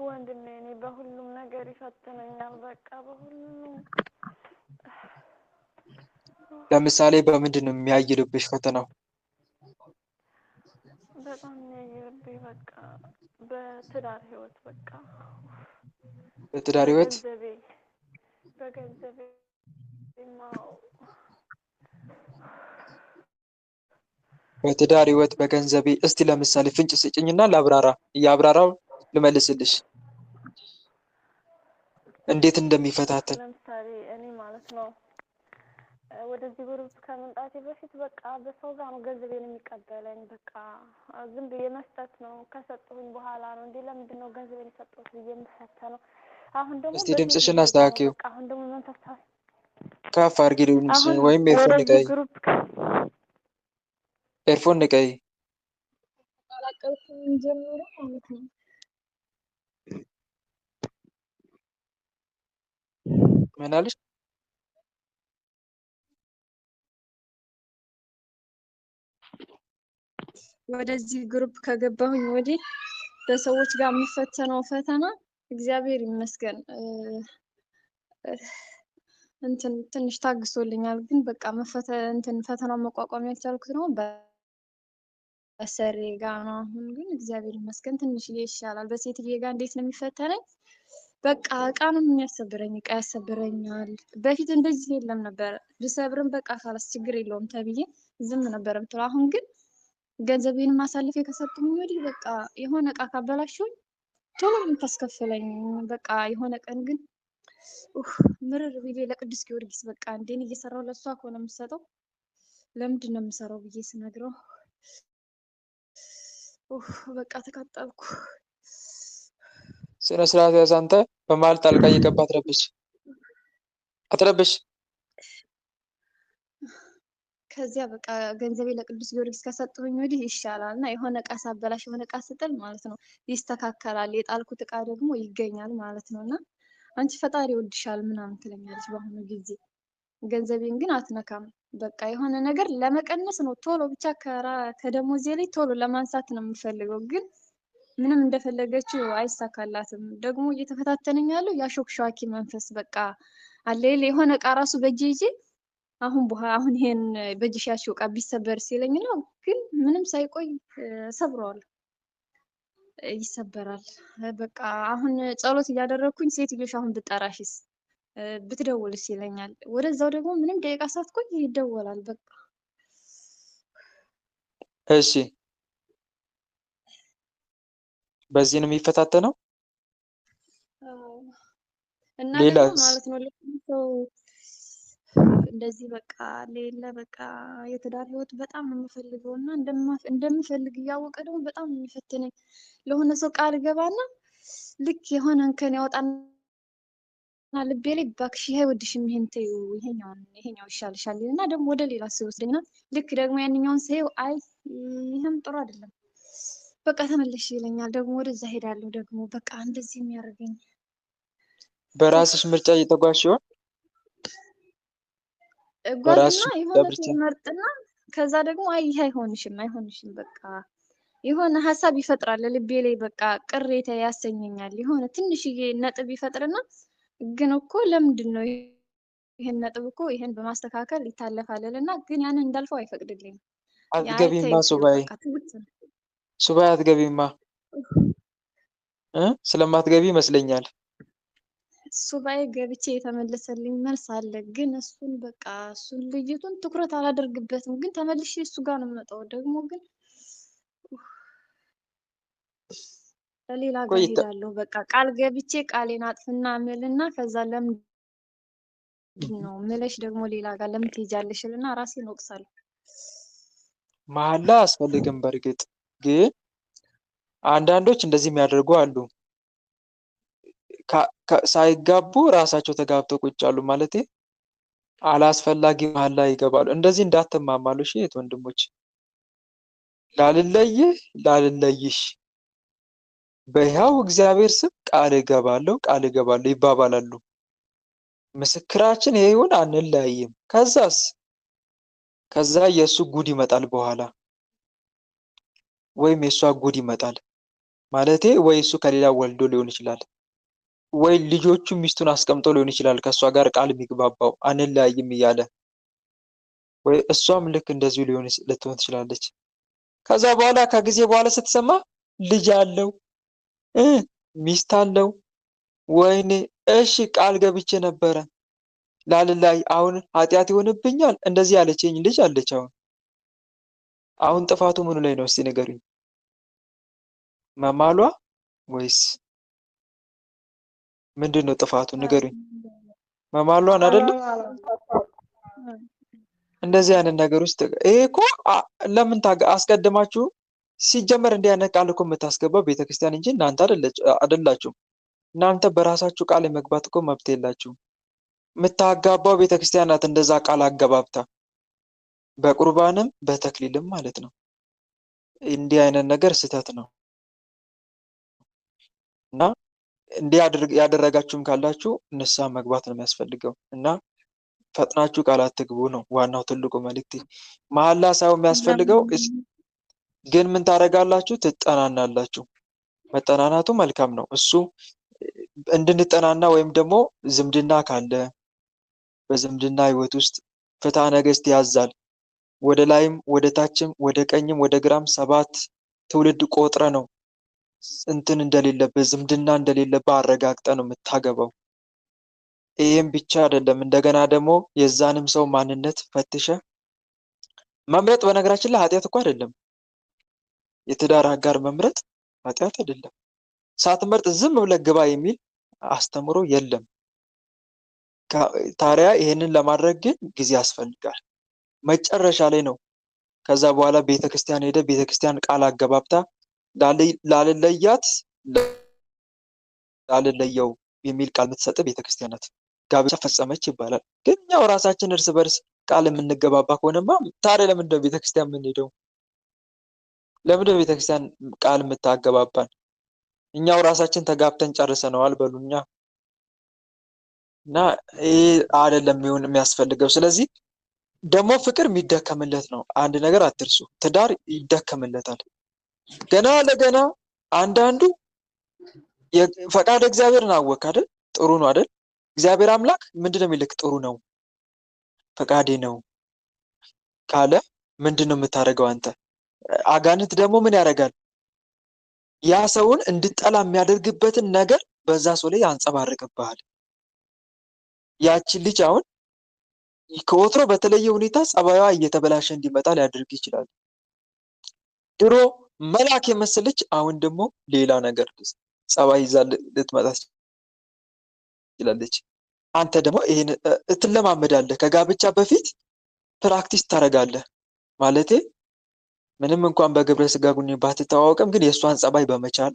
ወንድሜ እኔ በሁሉም ነገር ይፈትነኛል። በቃ በሁሉም።
ለምሳሌ በምንድን ነው የሚያይልብሽ ፈተናው?
በጣም የሚያይልብኝ በቃ በትዳር ህይወት በቃ
በትዳር ህይወት
በገንዘቤ
በትዳር ህይወት በገንዘቤ። እስቲ ለምሳሌ ፍንጭ ስጭኝና ላብራራ። እያብራራው ልመልስልሽ እንዴት እንደሚፈታተን።
ለምሳሌ እኔ ማለት ነው ወደዚህ ግሩፕ ከመምጣቴ በፊት በቃ በሰው ጋር ነው ገንዘቤን የሚቀበለኝ። በቃ ዝም ብዬ መስጠት ነው። ከሰጠሁኝ በኋላ ነው እንዴ ለምንድን ነው ገንዘቤን የሰጠሁት ብዬ የምፈተነው። አሁን ደግሞ
እስቲ
በሴት
ድምፅሽን
እየሄደ ነው።
አስተካክዪው።
በቃ አሁን ደግሞ መንፈሳዊ
ከፍ አድርጊ ድምፅሽን፣
አሁን
ወይም ኤርፎን
ወደዚህ
ንቀይ።
ግሩፕ
ኤርፎን ንቀይ።
አላቀልኩም ጀምሮ ማለት ነው።
ምን አለሽ?
ወደዚህ ግሩፕ ከገባሁኝ ወዲህ በሰዎች ጋር የምፈተነው ፈተና እግዚአብሔር ይመስገን እንትን ትንሽ ታግሶልኛል። ግን በቃ ፈተናውን መቋቋም ያልቻልኩት ነው በሰሬ ጋር ነው። አሁን ግን እግዚአብሔር ይመስገን ትንሽዬ ይሻላል። በሴትዬ ጋር እንዴት ነው የሚፈተነኝ? በቃ እቃ ነው የሚያሰብረኝ፣ እቃ ያሰብረኛል። በፊት እንደዚህ የለም ነበር። ብሰብርም በቃ ካላስ ችግር የለውም ተብዬ ዝም ነበር የምትለው። አሁን ግን ገንዘቤን ማሳልፌ ከሰጡኝ ወዲህ በቃ የሆነ እቃ ካበላሽሁኝ ቶሎ ነው የምታስከፍለኝ። በቃ የሆነ ቀን ግን ምርር ብዬ ለቅዱስ ጊዮርጊስ በቃ እንዴን እየሰራው ለሷ ከሆነ የምሰጠው ለምንድን ነው የምሰራው ብዬ ስነግረው በቃ ተቃጠልኩ።
ስነ ስርዓት ያዝ አንተ። በመሀል ጣልቃ እየገባ አትረብሽ።
ከዚያ በቃ ገንዘቤ ለቅዱስ ጊዮርጊስ ከሰጡኝ ወዲህ ይሻላል እና የሆነ እቃ ሳበላሽ የሆነ እቃ ስጥል ማለት ነው ይስተካከላል። የጣልኩት እቃ ደግሞ ይገኛል ማለት ነው። እና አንቺ ፈጣሪ ይወድሻል ምናምን ትለኛለች በአሁኑ ጊዜ። ገንዘቤን ግን አትነካም። በቃ የሆነ ነገር ለመቀነስ ነው ቶሎ ብቻ ከደሞዜ ላይ ቶሎ ለማንሳት ነው የምፈልገው። ግን ምንም እንደፈለገችው አይሳካላትም። ደግሞ እየተፈታተነኝ ያለው የአሾክሿኪ መንፈስ በቃ አለ የሆነ እቃ ራሱ በእጄ ይዤ አሁን ይሄን በእጅሽ ያልሽው እቃ ቢሰበር ሲለኝ ነው። ግን ምንም ሳይቆይ ሰብረዋል፣ ይሰበራል። በቃ አሁን ጸሎት እያደረግኩኝ ሴትዮሽ አሁን ብጠራሽስ ብትደውልስ ይለኛል። ወደዛው ደግሞ ምንም ደቂቃ ሳትቆይ ይደወላል። በቃ
እሺ፣ በዚህ ነው የሚፈታተነው።
እና ደግሞ
ሌላስ?
ማለት ነው ሰው እንደዚህ በቃ ሌለ በቃ የትዳር ህይወት በጣም ነው የምፈልገው እና እንደምፈልግ እያወቀ ደግሞ በጣም ነው የሚፈትነኝ። ለሆነ ሰው ቃል ገባና ልክ የሆነ እንከን ያወጣና ልቤ ላይ እባክሽ ይሄ አይወድሽም፣ ይሄን ተይው፣ ይሄኛው ይሻልሻል እና ደግሞ ወደ ሌላ ሰው ይወስደኛል። ልክ ደግሞ ያንኛውን ሰው አይ ይሄም ጥሩ አይደለም በቃ ተመለሽ ይለኛል። ደግሞ ወደዛ ሄዳለሁ። ደግሞ በቃ እንደዚህ የሚያደርገኝ
በራስሽ ምርጫ እየተጓዝሽ ሲሆን
ጓዝና የሆነ ሰው መርጥና ከዛ ደግሞ አይ ይሄ አይሆንሽም በቃ የሆነ ሀሳብ ይፈጥራል ልቤ ላይ በቃ ቅሬታ ያሰኘኛል። የሆነ ትንሽዬ ነጥብ ይፈጥርና ግን እኮ ለምንድን ነው ይሄን ነጥብ እኮ ይሄን በማስተካከል ይታለፋልና ግን ያንን እንዳልፈው አይፈቅድልኝም።
አትገቢማ ሱባኤ አትገቢማ ስለማትገቢ ይመስለኛል።
ሱባኤ ገብቼ የተመለሰልኝ መልስ አለ። ግን እሱን ልይቱን ትኩረት አላደርግበትም። ግን ተመልሼ እሱ ጋር ነው የምመጣው። ደግሞ ግን ሌላ ጋር ሄዳለሁ። በቃ ቃል ገብቼ ቃሌን አጥፍና ምልና ከዛ ለምንድን ነው ምለሽ ደግሞ ሌላ ጋር ለምን ትሄጃለሽ እና ራሴን ወቅሳለሁ።
መሀላ አያስፈልግም። በእርግጥ ግን አንዳንዶች እንደዚህ የሚያደርጉ አሉ። ሳይጋቡ ራሳቸው ተጋብተው ቁጭ አሉ ማለት አላስፈላጊ መሀላ ይገባሉ። እንደዚህ እንዳትማማሉ እሺ ወንድሞች። ላልለይሽ በሕያው እግዚአብሔር ስም ቃል እገባለሁ ይባባላሉ። ምስክራችን ይሄ ይሁን፣ አንለያይም። ከዛ የእሱ ጉድ ይመጣል በኋላ ወይም የእሷ ጉድ ይመጣል ማለቴ ወይ እሱ ከሌላ ወልዶ ሊሆን ይችላል ወይ ልጆቹ ሚስቱን አስቀምጦ ሊሆን ይችላል ከእሷ ጋር ቃል የሚግባባው አንለያይም እያለ ወይ እሷም ልክ እንደዚሁ ልትሆን ትችላለች። ከዛ በኋላ ከጊዜ በኋላ ስትሰማ ልጅ አለው ሚስት አለው። ወይኔ እሺ ቃል ገብቼ ነበረ ላልላይ አሁን ኃጢአት ይሆንብኛል እንደዚህ ያለችኝ ልጅ አለች። አሁን ጥፋቱ ምኑ ላይ ነው እስቲ ንገሩኝ? መማሏ ወይስ ምንድን ነው ጥፋቱ? ንገሩኝ። መማሏን አይደለም? እንደዚህ አይነት ነገር ውስጥ ይሄ እኮ ለምን አስቀድማችሁ ሲጀመር እንዲህ አይነት ቃል እኮ የምታስገባው ቤተክርስቲያን እንጂ እናንተ አይደላችሁም። እናንተ በራሳችሁ ቃል የመግባት እኮ መብት የላችሁም። የምታጋባው ቤተክርስቲያን ናት እንደዛ ቃል አገባብታ፣ በቁርባንም በተክሊልም ማለት ነው። እንዲህ አይነት ነገር ስህተት ነው እና እንዲህ ያደረጋችሁም ካላችሁ ንስሐ መግባት ነው የሚያስፈልገው እና ፈጥናችሁ ቃል አትግቡ ነው ዋናው ትልቁ መልእክቴ። መሐላ ሳይሆን የሚያስፈልገው ግን ምን ታደርጋላችሁ? ትጠናናላችሁ። መጠናናቱ መልካም ነው። እሱ እንድንጠናና ወይም ደግሞ ዝምድና ካለ በዝምድና ህይወት ውስጥ ፍትሐ ነገሥት ያዛል። ወደ ላይም ወደ ታችም ወደ ቀኝም ወደ ግራም 7 ትውልድ ቆጥረ ነው እንትን እንደሌለበት ዝምድና እንደሌለበት አረጋግጠ ነው የምታገባው። ይህም ብቻ አይደለም፣ እንደገና ደግሞ የዛንም ሰው ማንነት ፈትሸ መምረጥ። በነገራችን ላይ ኃጢአት እኮ አይደለም። የትዳር አጋር መምረጥ ኃጢአት አይደለም። ሳትመርጥ ዝም ብለህ ግባ የሚል አስተምሮ የለም። ታዲያ ይሄንን ለማድረግ ግን ጊዜ ያስፈልጋል። መጨረሻ ላይ ነው ከዛ በኋላ ቤተክርስቲያን ሄደ ቤተክርስቲያን ቃል አገባብታ ላልለያት ላልለየው የሚል ቃል የምትሰጥ ቤተክርስቲያን ናት። ጋብቻ ፈጸመች ይባላል። ግን እኛው ራሳችን እርስ በርስ ቃል የምንገባባ ከሆነማ ታዲያ ለምንድን ነው ቤተክርስቲያን የምንሄደው? ለምንድን ነው ቤተክርስቲያን ቃል የምታገባባን? እኛው ራሳችን ተጋብተን ጨርሰነዋል በሉኛ። እና ይሄ አይደለም ይሁን የሚያስፈልገው። ስለዚህ ደግሞ ፍቅር የሚደከምለት ነው። አንድ ነገር አትርሱ፣ ትዳር ይደከምለታል። ገና ለገና አንዳንዱ ፈቃድ እግዚአብሔርን አወቅ አይደል? ጥሩ ነው አይደል? እግዚአብሔር አምላክ ምንድነው የሚልክ? ጥሩ ነው ፈቃዴ ነው ካለ ምንድነው የምታደርገው አንተ? አጋንንት ደግሞ ምን ያደርጋል? ያ ሰውን እንድጠላ የሚያደርግበትን ነገር በዛ ሰው ላይ ያንጸባርቅብሃል። ያቺ ልጅ አሁን ከወትሮ በተለየ ሁኔታ ጸባይዋ እየተበላሸ እንዲመጣ ሊያደርግ ይችላል። ድሮ መልአክ የመሰለች አሁን ደግሞ ሌላ ነገር ጸባይ ይዛ ልትመጣ ትችላለች። አንተ ደግሞ ይሄን ትለማመዳለህ። ከጋብቻ በፊት ፕራክቲስ ታደርጋለህ። ማለቴ ምንም እንኳን በግብረ ስጋ ግንኙነት ባትተዋወቅም ግን የእሷን ጸባይ በመቻል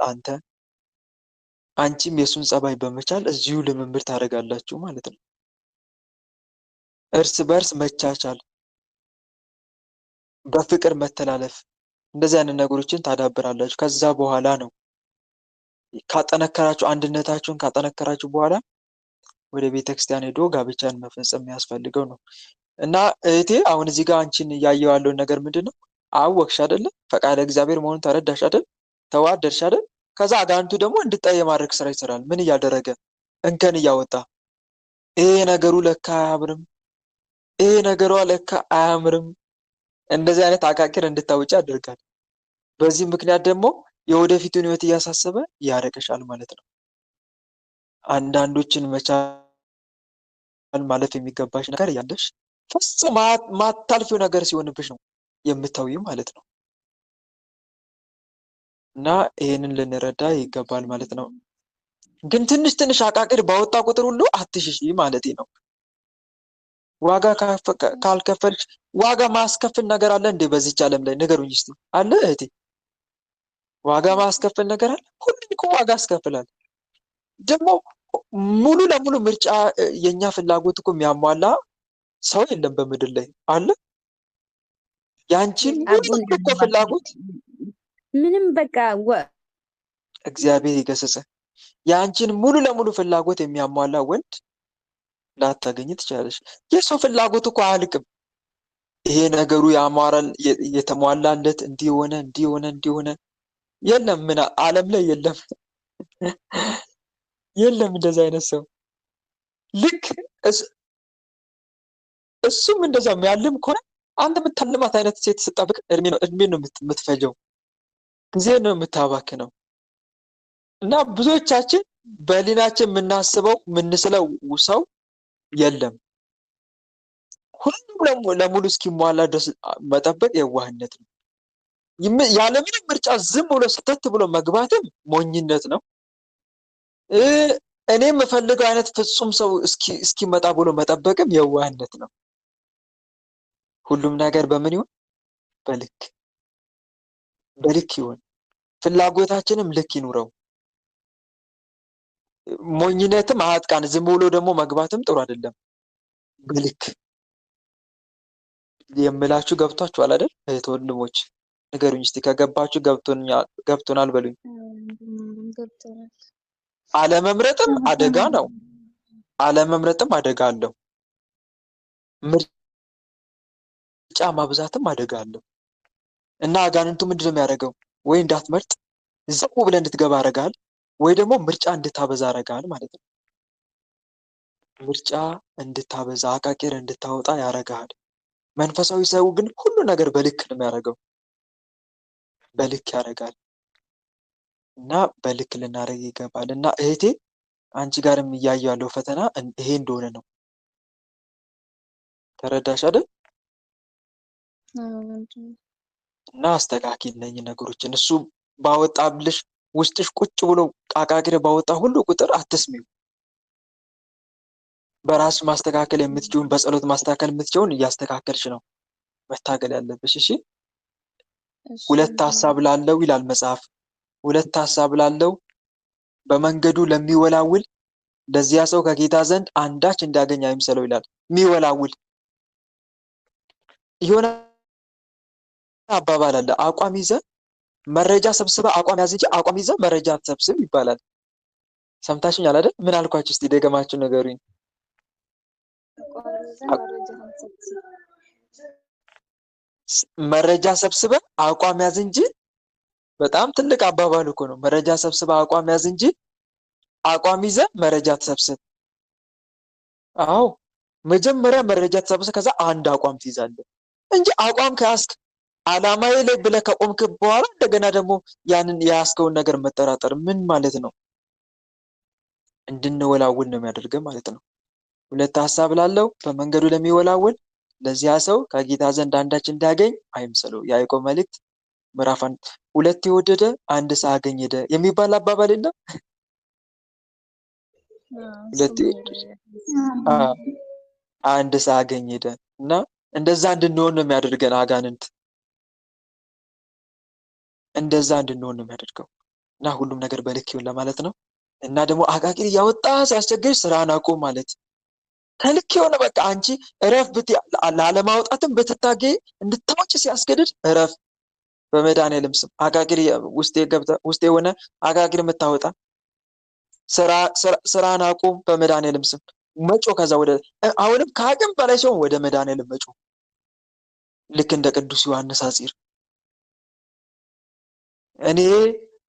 አንቺም የእሱን ጸባይ በመቻል እዚሁ ልምምድ ታደርጋላችሁ ማለት ነው። እርስ በርስ መቻቻል፣ በፍቅር መተላለፍ፣ እንደዚህ አይነት ነገሮችን ታዳብራላችሁ። ከዛ በኋላ ነው ካጠነከራችሁ አንድነታችሁን ካጠነከራችሁ በኋላ ወደ ቤተክርስቲያን ሄዶ ጋብቻን መፈጸም የሚያስፈልገው ነው። እና እህቴ አሁን እዚህ ጋር አንቺን እያየው ያለውን ነገር ምንድን ነው? አወቅሽ አይደለ? ፈቃደ እግዚአብሔር መሆኑን ተረዳሽ አይደል? ተዋደድሽ አይደል? ከዛ አጋንንቱ ደግሞ እንድታይ የማድረግ ስራ ይሰራል። ምን እያደረገ? እንከን እያወጣ ይሄ ነገሩ ለካ አያምርም፣ ይሄ ነገሯ ለካ አያምርም፣ እንደዚህ አይነት አቃቂር እንድታውጪ ያደርጋል። በዚህ ምክንያት ደግሞ የወደፊቱን ህይወት እያሳሰበ ያረቀሻል ማለት ነው። አንዳንዶችን መቻል ማለፍ የሚገባሽ ነገር ያለሽ ፈጽሞ ማታልፊው ነገር ሲሆንብሽ ነው የምታዊው ማለት ነው። እና ይሄንን ልንረዳ ይገባል ማለት ነው። ግን ትንሽ ትንሽ አቃቂር ባወጣ ቁጥር ሁሉ አትሽሽ ማለት ነው። ዋጋ ካልከፈልሽ ዋጋ ማስከፈል ነገር አለ እንዴ በዚች ዓለም ላይ ንገሩኝ እስቲ። አለ እህቴ? ዋጋ ማስከፈል ነገር አለ? ሁሉም እኮ ዋጋ ያስከፍላል። ደግሞ ሙሉ ለሙሉ ምርጫ የኛ ፍላጎት እኮ የሚያሟላ ሰው የለም በምድር ላይ አለ። ያንቺን ሙሉ እኮ ፍላጎት
ምንም በቃ
እግዚአብሔር ይገስጽ። ያንቺን ሙሉ ለሙሉ ፍላጎት የሚያሟላ ወንድ ላታገኝ ትችላለሽ። የሰው ፍላጎት እኮ አያልቅም። ይሄ ነገሩ ያማራል የተሟላለት እንዲሆነ የለም። ምን ዓለም ላይ የለም የለም እንደዛ አይነት ሰው። ልክ እሱም እንደዛ የሚያልም ከሆነ አንተ የምታልማት አይነት ሴት ስጠብቅ እድሜ ነው የምትፈጀው፣ ጊዜ ነው የምታባክነው። እና ብዙዎቻችን በሊናችን የምናስበው የምንስለው ሰው የለም። ሁሉም ለሙሉ እስኪሟላ ድረስ መጠበቅ የዋህነት ነው። ያለምንም ምርጫ ዝም ብሎ ስተት ብሎ መግባትም ሞኝነት ነው። እኔ የምፈልገው አይነት ፍጹም ሰው እስኪመጣ ብሎ መጠበቅም የዋህነት ነው። ሁሉም ነገር በምን ይሁን? በልክ ይሁን። ፍላጎታችንም ልክ ይኑረው። ሞኝነትም አያጥቃን። ዝም ብሎ ደግሞ መግባትም ጥሩ አይደለም። በልክ የምላችሁ ገብቷችኋል አይደል? እህት ወንድሞች ንገሩኝ እስቲ ከገባችሁ ገብቶናል በሉኝ።
ገብቶናል።
አለመምረጥም አደጋ ነው። አለመምረጥም አደጋ አለው። ምርጫ ማብዛትም አደጋ አለው። እና አጋንንቱ ምንድነው የሚያደርገው? ወይ እንዳትመርጥ ዘው ብለህ እንድትገባ ያደርጋል፣ ወይ ደግሞ ምርጫ እንድታበዛ ያደርጋል ማለት ነው። ምርጫ እንድታበዛ አቃቂር እንድታወጣ ያደርጋል። መንፈሳዊ ሰው ግን ሁሉ ነገር በልክ ነው የሚያደርገው። በልክ ያደርጋል እና በልክ ልናደርግ ይገባል። እና እህቴ አንቺ ጋርም እያየሁ ያለው ፈተና ይሄ እንደሆነ ነው። ተረዳሽ አይደል? እና አስተካኪል ነኝ ነገሮችን እሱ ባወጣብልሽ ውስጥሽ ቁጭ ብሎ አቃቂር ባወጣ ሁሉ ቁጥር አትስሚው። በራስ ማስተካከል የምትችውን በጸሎት ማስተካከል የምትችውን እያስተካከልሽ ነው መታገል ያለብሽ። እሺ ሁለት ሐሳብ ላለው ይላል መጽሐፍ። ሁለት ሐሳብ ላለው በመንገዱ ለሚወላውል ለዚያ ሰው ከጌታ ዘንድ አንዳች እንዳገኝ አይምሰለው ይላል። የሚወላውል የሆነ አባባል አለ። አቋም ይዘህ መረጃ ሰብስበህ አቋም ያዝ እንጂ አቋም ይዘህ መረጃ አትሰብስብ ይባላል። ሰምታችሁኛል አይደል? ምን አልኳችሁ? እስቲ ደገማችሁ ንገሩኝ። መረጃ ሰብስበህ አቋም ያዝ እንጂ በጣም ትልቅ አባባል እኮ ነው። መረጃ ሰብስበህ አቋም ያዝ እንጂ አቋም ይዘህ መረጃ አትሰብስብ። አዎ መጀመሪያ መረጃ ተሰብስበህ ከዛ አንድ አቋም ትይዛለህ እንጂ አቋም ከያዝክ ዓላማዬ ላይ ብለህ ከቆምክ በኋላ እንደገና ደግሞ ያንን የያዝከውን ነገር መጠራጠር ምን ማለት ነው? እንድንወላውል ነው የሚያደርገን ማለት ነው። ሁለት ሐሳብ ላለው በመንገዱ ለሚወላውል ለዚያ ሰው ከጌታ ዘንድ አንዳች እንዳገኝ አይምሰለው። ያዕቆብ መልእክት ምዕራፍ 1 ሁለት የወደደ አንድ ሳያገኝ ሄደ የሚባል አባባል የለም? ሁለት አንድ ሳያገኝ ሄደ እና እንደዛ እንድንሆን ነው የሚያደርገን አጋንንት። እንደዛ እንድንሆን ነው የሚያደርገው እና ሁሉም ነገር በልክ ይሁን ለማለት ነው። እና ደግሞ አቃቂር እያወጣ ሲያስቸግርሽ ስራን አቁም ማለት ከልክ የሆነ በቃ አንቺ እረፍ ላለማውጣትም ብትታገይ እንድታወጪ ሲያስገድድ እረፍ በመድኃኒዓለም ስም። አቃቂር ውስጥ የሆነ አቃቂር የምታወጣ ስራን አቁም በመድኃኒዓለም ስም። መጮ ከዛ ወደ አሁንም ከአቅም በላይ ሲሆን ወደ መድኃኒዓለም መጮ ልክ እንደ ቅዱስ ዮሐንስ ሐጺር እኔ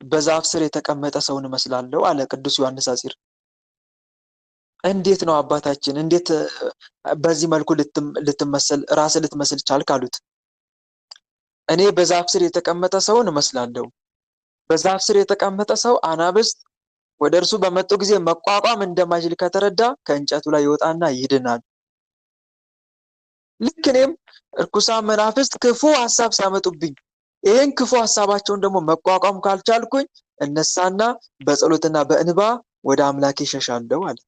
በዛፍ ስር የተቀመጠ ሰውን እመስላለሁ አለ ቅዱስ ዮሐንስ ሐጺር። እንዴት ነው አባታችን እንዴት በዚህ መልኩ ልትመስል ራስህ ልትመስል ቻልክ አሉት። እኔ በዛፍ ስር የተቀመጠ ሰውን እመስላለሁ። በዛፍ ስር የተቀመጠ ሰው አናብስት ወደ እርሱ በመጡ ጊዜ መቋቋም እንደማይችል ከተረዳ ከእንጨቱ ላይ ይወጣና ይድናል። ልክ እኔም እርኩሳን መናፍስት ክፉ ሐሳብ ሲያመጡብኝ ይህን ክፉ ሐሳባቸውን ደግሞ መቋቋም ካልቻልኩኝ እነሳና በጸሎትና በእንባ ወደ አምላኬ እሸሻለሁ አለ።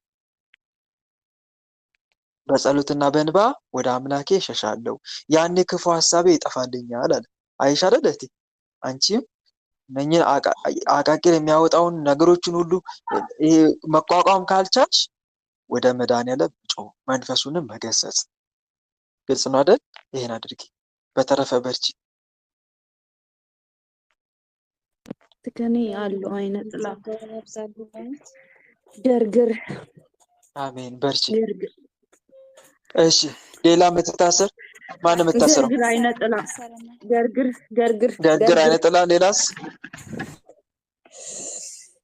በጸሎትና በእንባ ወደ አምላኬ እሸሻለሁ፣ ያኔ ክፉ ሐሳቤ ይጠፋልኛል አለ። አይሻ አይደል እህቴ? አንቺም እነኝህን አቃቂር የሚያወጣውን ነገሮችን ሁሉ መቋቋም ካልቻልሽ ወደ መድኃኒዓለም ጮህ፣ መንፈሱንም መገሰጽ። ግልጽ ነው አይደል? ይሄን አድርጊ። በተረፈ በርቺ።
ትከኔ አሉ አይነት ጥላ ገርግር።
አሜን። በርቺ።
ገርግር።
እሺ ሌላ የምትታሰር ማን የምታሰረው?
ገርግር አይነት ጥላ ገርግር ገርግር
ገርግር አይነት ጥላ። ሌላስ?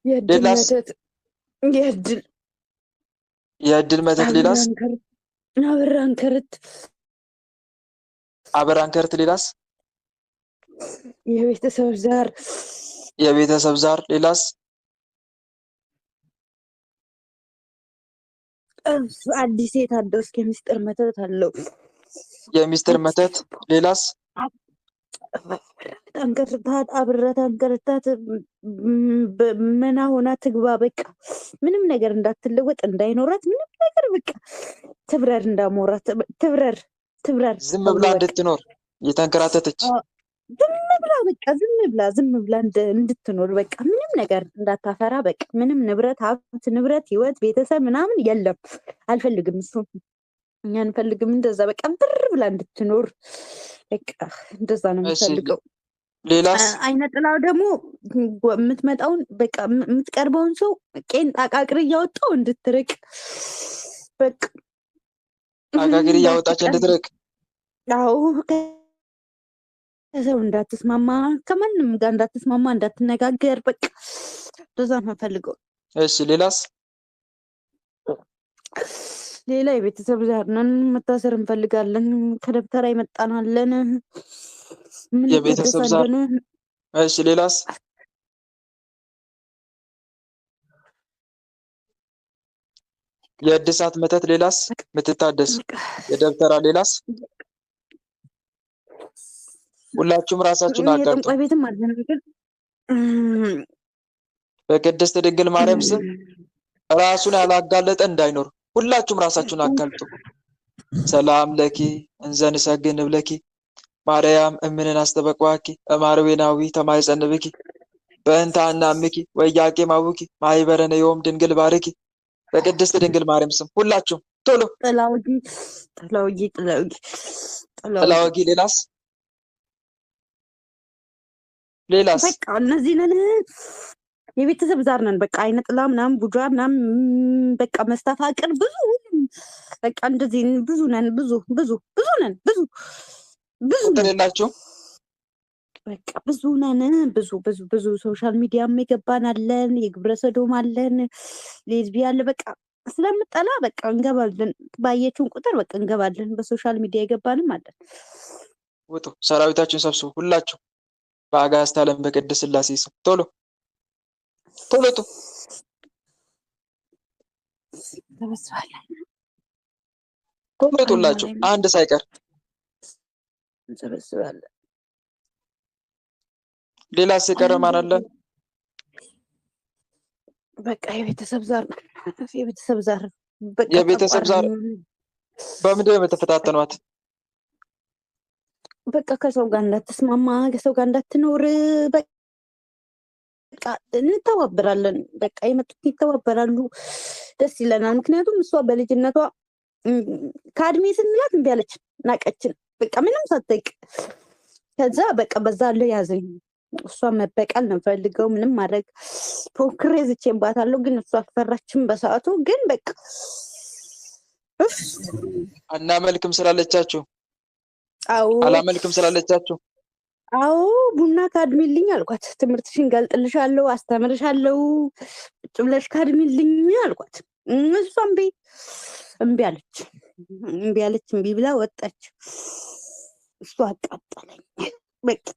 የእድል
ሌላስ?
መተት
የእድል መተት። ሌላስ?
አበራን ከርት
አበራን ከርት። ሌላስ?
የቤተሰብ ዛር
የቤተሰብ ዛር። ሌላስ?
አዲስ የታደስ የሚስጥር መተት አለው።
የሚስጥር መተት። ሌላስ?
አንከርታት አብረት አንከርታት መና ሆና ትግባ። በቃ ምንም ነገር እንዳትለወጥ እንዳይኖራት ምንም ነገር በቃ ትብረር፣ እንዳሞራት ትብረር።
ዝም ብላ እንድትኖር እየተንከራተተች
ዝም ብላ እንድትኖር በቃ ምንም ነገር እንዳታፈራ በቃ ምንም ንብረት፣ ሀብት ንብረት፣ ህይወት፣ ቤተሰብ ምናምን የለም። አልፈልግም እሱ እኛ አንፈልግም። እንደዛ በቃ ብር ብላ እንድትኖር በቃ እንደዛ ነው የምፈልገው።
ሌላስ?
አይነ ጥላው ደግሞ የምትመጣውን በቃ የምትቀርበውን ሰው ቄንጥ አቃቅር እያወጣው እንድትርቅ በቃ
አጋግር እያወጣች እንድትርቅ።
አዎ ከሰው እንዳትስማማ፣ ከማንም ጋር እንዳትስማማ፣ እንዳትነጋገር በቃ እንደዛ ነው የምፈልገው።
እሺ ሌላስ?
ሌላ የቤተሰብ ዛር ነን፣ መታሰር እንፈልጋለን። ከደብተራ ይመጣናለን። ምን
የቤተሰብ ዛር።
ይደሳለን?
እሺ ሌላስ? የእድሳት መተት። ሌላስ? ምትታደስ የደብተራ። ሌላስ? ሁላችሁም ራሳችሁን አጋልጡ።
የጥንቋይ ቤትም አለን ግን
በቅድስት ድንግል ማርያም ስም ራሱን ያላጋለጠ እንዳይኖር ሁላችሁም ራሳችሁን አጋልጡ። ሰላም ለኪ እንዘን ሰግን ብለኪ ማርያም እምንን አስተበቅዋኪ እማርዌናዊ ተማይጸንብኪ በእንታ እናምኪ ወያቄ ማውኪ ማይበረነ የውም ድንግል ባርኪ። በቅድስት ድንግል ማርያም ስም ሁላችሁም ቶሎ ጥላወጊ። ሌላስ? ሌላስ?
በቃ እነዚህ ነን። የቤተሰብ ዛር ነን። በቃ አይነ ጥላ ምናምን ቡጃ ምናምን በቃ መስተፋቅር ብዙ በቃ እንደዚህ ብዙ ነን። ብዙ ነን። ብዙ
ቁጥር የላችሁም።
በቃ ብዙ ነን። ብዙ ሶሻል ሚዲያም የገባን አለን። የግብረ ሰዶም አለን። ሌዝቢ አለ። በቃ ስለምጠላ በቃ እንገባለን። ባየችውን ቁጥር በቃ እንገባለን። በሶሻል ሚዲያ የገባንም አለን።
ውጡ፣ ሰራዊታችሁን ሰብስቡ ሁላችሁ በአጋዕዝተ ዓለም በቅድስት ሥላሴ ስም ቶሎ ሁላችሁ አንድ ሳይቀር
እንሰበስባለን።
ሌላስ የቀረ ማን አለ?
በቃ የቤተሰብ ዛር የቤተሰብ ዛር
በምንድን ነው የተፈታተኗት?
በቃ ከሰው ጋር እንዳትስማማ፣ ከሰው ጋር እንዳትኖር በቃ እንተባበራለን። በቃ የመጡት ይተባበራሉ፣ ደስ ይለናል። ምክንያቱም እሷ በልጅነቷ ከአድሜ ስንላት እምቢ አለች፣ ናቀችን። በቃ ምንም ሳትጠይቅ ከዛ በቃ በዛ አለው ያዘኝ። እሷ መበቀል ነው ፈልገው ምንም ማድረግ ፎክሬ ዝቼባታለሁ፣ ግን እሷ አልፈራችም በሰዓቱ። ግን በቃ
አናመልክም ስላለቻችሁ አላመልክም ስላለቻችሁ
ቡና ካድሚልኝ አልኳት። ትምህርትሽን ገልጥልሻለሁ፣ አስተምርሻለሁ፣ ቁጭ ብለሽ ካድሚልኝ አልኳት። እሷ እምቢ አለች። እምቢ ብላ ወጣች። እሷ አቃጠለኝ። በቃ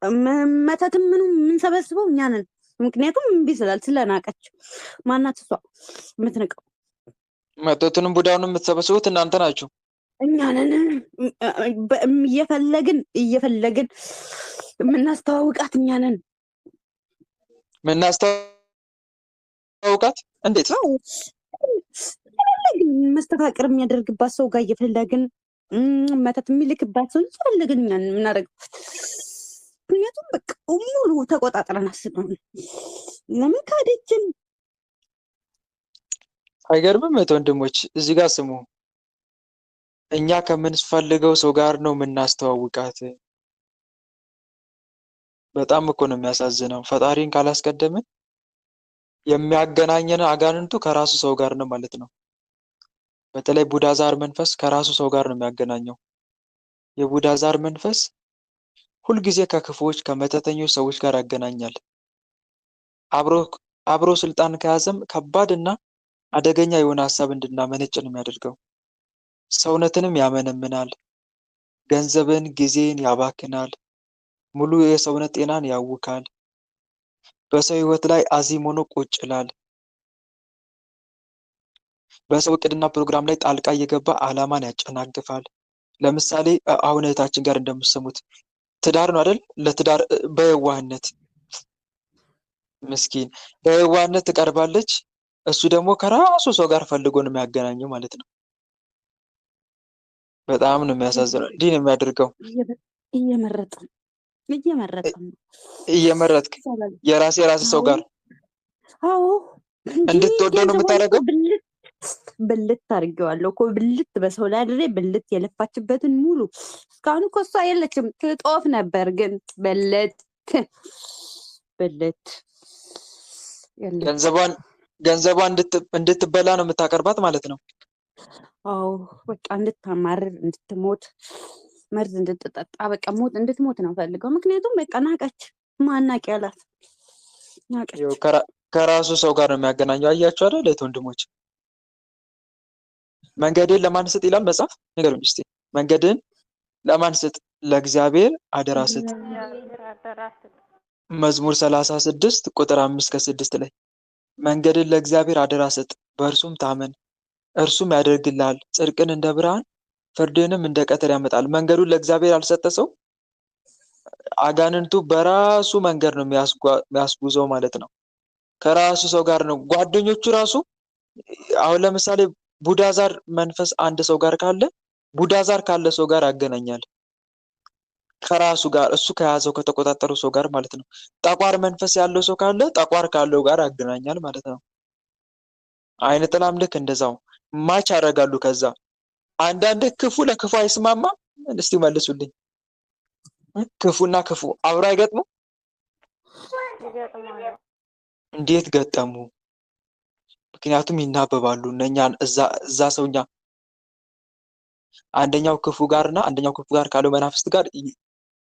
መተትም ምኑ የምንሰበስበው እኛ ነን። ምክንያቱም እምቢ ስለናቀች። ማናት እሷ የምትንቀው?
መተቱንም ቡዳውንም የምትሰበስቡት እናንተ ናችሁ።
እኛ ነን እየፈለግን የምናስተዋውቃት እኛ ነን።
የምናስተዋውቃት እንዴት ነው?
መስተፋቅር የሚያደርግባት ሰው ጋር እየፈለግን መተት የሚልክባት ሰው እየፈለግን እኛ ነን የምናደርገው። ምክንያቱም በቃ ሙሉ ተቆጣጥረን አስበን ለምን ካደችን?
አይገርምም? ወንድሞች እዚህ ጋር ስሙ። እኛ ከምንፈልገው ሰው ጋር ነው የምናስተዋውቃት። በጣም እኮ ነው የሚያሳዝነው። ፈጣሪን ካላስቀደምን የሚያገናኘን አጋንንቱ ከራሱ ሰው ጋር ነው ማለት ነው። በተለይ ቡዳ ዛር መንፈስ ከራሱ ሰው ጋር ነው የሚያገናኘው። የቡዳ ዛር መንፈስ ሁልጊዜ ከክፉዎች ከመተተኞች ሰዎች ጋር ያገናኛል። አብሮ ስልጣን ከያዘም ከባድ እና አደገኛ የሆነ ሀሳብ እንድናመነጭ ነው የሚያደርገው። ሰውነትንም ያመነምናል፣ ገንዘብን፣ ጊዜን ያባክናል፣ ሙሉ የሰውነት ጤናን ያውካል፣ በሰው ህይወት ላይ አዚም ሆኖ ቁጭ ይላል። በሰው እቅድና ፕሮግራም ላይ ጣልቃ እየገባ ዓላማን ያጨናግፋል። ለምሳሌ አሁን እህታችን ጋር እንደምትሰሙት ትዳር ነው አይደል? ለትዳር በየዋህነት ምስኪን በየዋህነት ትቀርባለች። እሱ ደግሞ ከራሱ ሰው ጋር ፈልጎ ነው የሚያገናኘው ማለት ነው። በጣም ነው የሚያሳዝነው። እንዲህ ነው የሚያደርገው።
እየመረጠ ነው።
እየመረጥክ የራሴ ሰው ጋር
አዎ
እንድትወደው ነው የምታደርገው።
ብልት አድርጌዋለሁ እኮ ብልት በሰው ላይ አድሬ ብልት የለፋችበትን ሙሉ እስካሁን እኮ እሷ የለችም ትጦፍ ነበር፣ ግን ብልት
ገንዘቧን እንድትበላ ነው የምታቀርባት ማለት ነው።
አዎ በቃ እንድታማርር እንድትሞት መርዝ እንድትጠጣ በቃ እንድትሞት ነው ፈልገው። ምክንያቱም በቃ ናቀች። ማናቂ ያላት ናቀች።
ከራሱ ሰው ጋር ነው የሚያገናኘው። አያችሁ አይደል? ለእህት ወንድሞች፣ መንገድን ለማን ስጥ ይላል መጽሐፍ? ንገሩኝ እስቲ። መንገድን ለማን ስጥ? ለእግዚአብሔር አደራ ስጥ። መዝሙር 36 ቁጥር 5-6 ላይ መንገድን ለእግዚአብሔር አደራ ስጥ፣ በእርሱም ታመን፣ እርሱም ያደርግልሃል። ጽድቅን እንደ ብርሃን ፍርድንም እንደ ቀትር ያመጣል። መንገዱን ለእግዚአብሔር ያልሰጠ ሰው አጋንንቱ በራሱ መንገድ ነው የሚያስጉዘው ማለት ነው። ከራሱ ሰው ጋር ነው። ጓደኞቹ ራሱ አሁን ለምሳሌ ቡዳዛር መንፈስ አንድ ሰው ጋር ካለ ቡዳዛር ካለ ሰው ጋር ያገናኛል። ከራሱ ጋር እሱ ከያዘው ከተቆጣጠሩ ሰው ጋር ማለት ነው። ጠቋር መንፈስ ያለው ሰው ካለ ጠቋር ካለው ጋር ያገናኛል ማለት ነው። አይነ ጥላም ልክ እንደዛው ማች ያደርጋሉ። ከዛ አንዳንድ ክፉ ለክፉ አይስማማም። እስቲ መልሱልኝ። ክፉና ክፉ አብሮ አይገጥሙ? እንዴት ገጠሙ? ምክንያቱም ይናበባሉ። እነኛን እዛ ሰውኛ አንደኛው ክፉ ጋርና አንደኛው ክፉ ጋር ካለው መናፍስት ጋር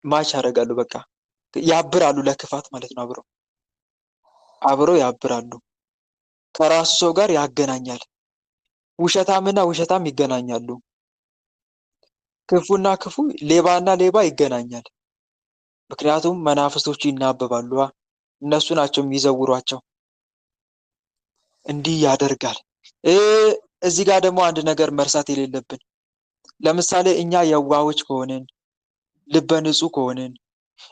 ማች ያደርጋሉ። በቃ ያብራሉ፣ ለክፋት ማለት ነው። አብረው ያብራሉ። ከራሱ ሰው ጋር ያገናኛል። ውሸታምና ውሸታም ይገናኛሉ። ክፉና ክፉ፣ ሌባና ሌባ ይገናኛል። ምክንያቱም መናፍስቶቹ ይናበባሉ። እነሱ ናቸው የሚዘውሯቸው። እንዲህ ያደርጋል። እዚህ ጋር ደግሞ አንድ ነገር መርሳት የሌለብን፣ ለምሳሌ እኛ የዋሆች ከሆንን ልበ ንጹህ ከሆንን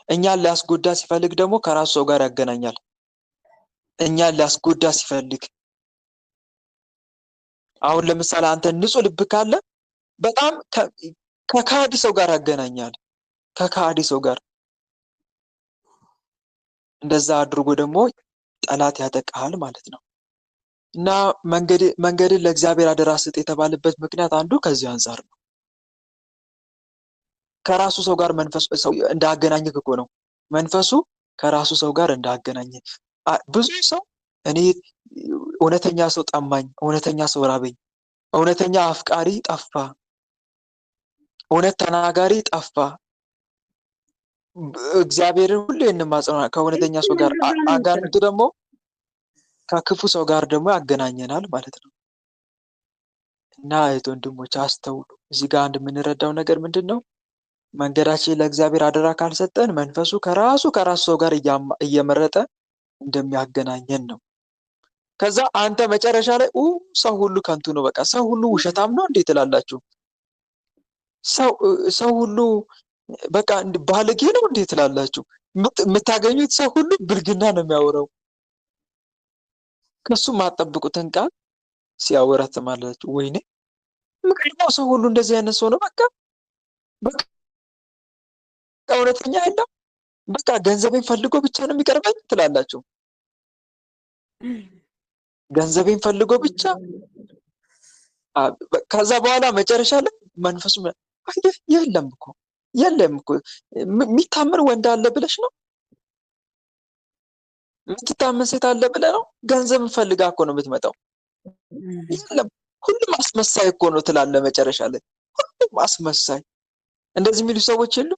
እኛን ሊያስጎዳ ሲፈልግ ደግሞ ከራሱ ሰው ጋር ያገናኛል። እኛን ሊያስጎዳ ሲፈልግ አሁን ለምሳሌ አንተ ንጹህ ልብ ካለ በጣም ከካዲ ሰው ጋር ያገናኛል። ከካዲ ሰው ጋር እንደዛ አድርጎ ደግሞ ጠላት ያጠቃል ማለት ነው። እና መንገድን ለእግዚአብሔር አደራ ስጥ የተባለበት ምክንያት አንዱ ከዚህ አንጻር ነው። ከራሱ ሰው ጋር መንፈሱ ሰው እንዳገናኘህ እኮ ነው። መንፈሱ ከራሱ ሰው ጋር እንዳገናኘ ብዙ ሰው እኔ እውነተኛ ሰው ጠማኝ፣ እውነተኛ ሰው ራበኝ፣ እውነተኛ አፍቃሪ ጠፋ፣ እውነት ተናጋሪ ጠፋ። እግዚአብሔርን ሁሌ እንማጸናለን ከእውነተኛ ሰው ጋር። አጋንንቱ ደግሞ ከክፉ ሰው ጋር ደግሞ ያገናኘናል ማለት ነው። እና እህት ወንድሞች አስተውሉ። እዚህ ጋር አንድ የምንረዳው ነገር ምንድን ነው? መንገዳችን ለእግዚአብሔር አደራ ካልሰጠን መንፈሱ ከራሱ ሰው ጋር እየመረጠ እንደሚያገናኘን ነው። ከዛ አንተ መጨረሻ ላይ ሰው ሁሉ ከንቱ ነው፣ በቃ ሰው ሁሉ ውሸታም ነው እንዴት ትላላችሁ? ሰው ሁሉ በቃ ባለጌ ነው እንዴት ትላላችሁ? የምታገኙት ሰው ሁሉ ብልግና ነው የሚያወራው። ከሱ ማጠብቁትን ቃል ሲያወራ ትሰማላችሁ። ወይኔ ምክንያቱም ሰው ሁሉ እንደዚህ አይነት ሰው ነው፣ በቃ እውነተኛ አይደለም፣ በቃ ገንዘቤን ፈልጎ ብቻ ነው የሚቀርበኝ ትላላችሁ። ገንዘቤን ፈልጎ ብቻ። ከዛ በኋላ መጨረሻ ላይ መንፈሱ የለም እኮ የሚታመን ወንድ አለ ብለሽ ነው? የምትታመን ሴት አለ ብለህ ነው? ገንዘብ ፈልጋ እኮ ነው የምትመጣው። የለም ሁሉም አስመሳይ እኮ ነው ትላለህ መጨረሻ ላይ። ሁሉም አስመሳይ፣ እንደዚህ የሚሉ ሰዎች የሉ?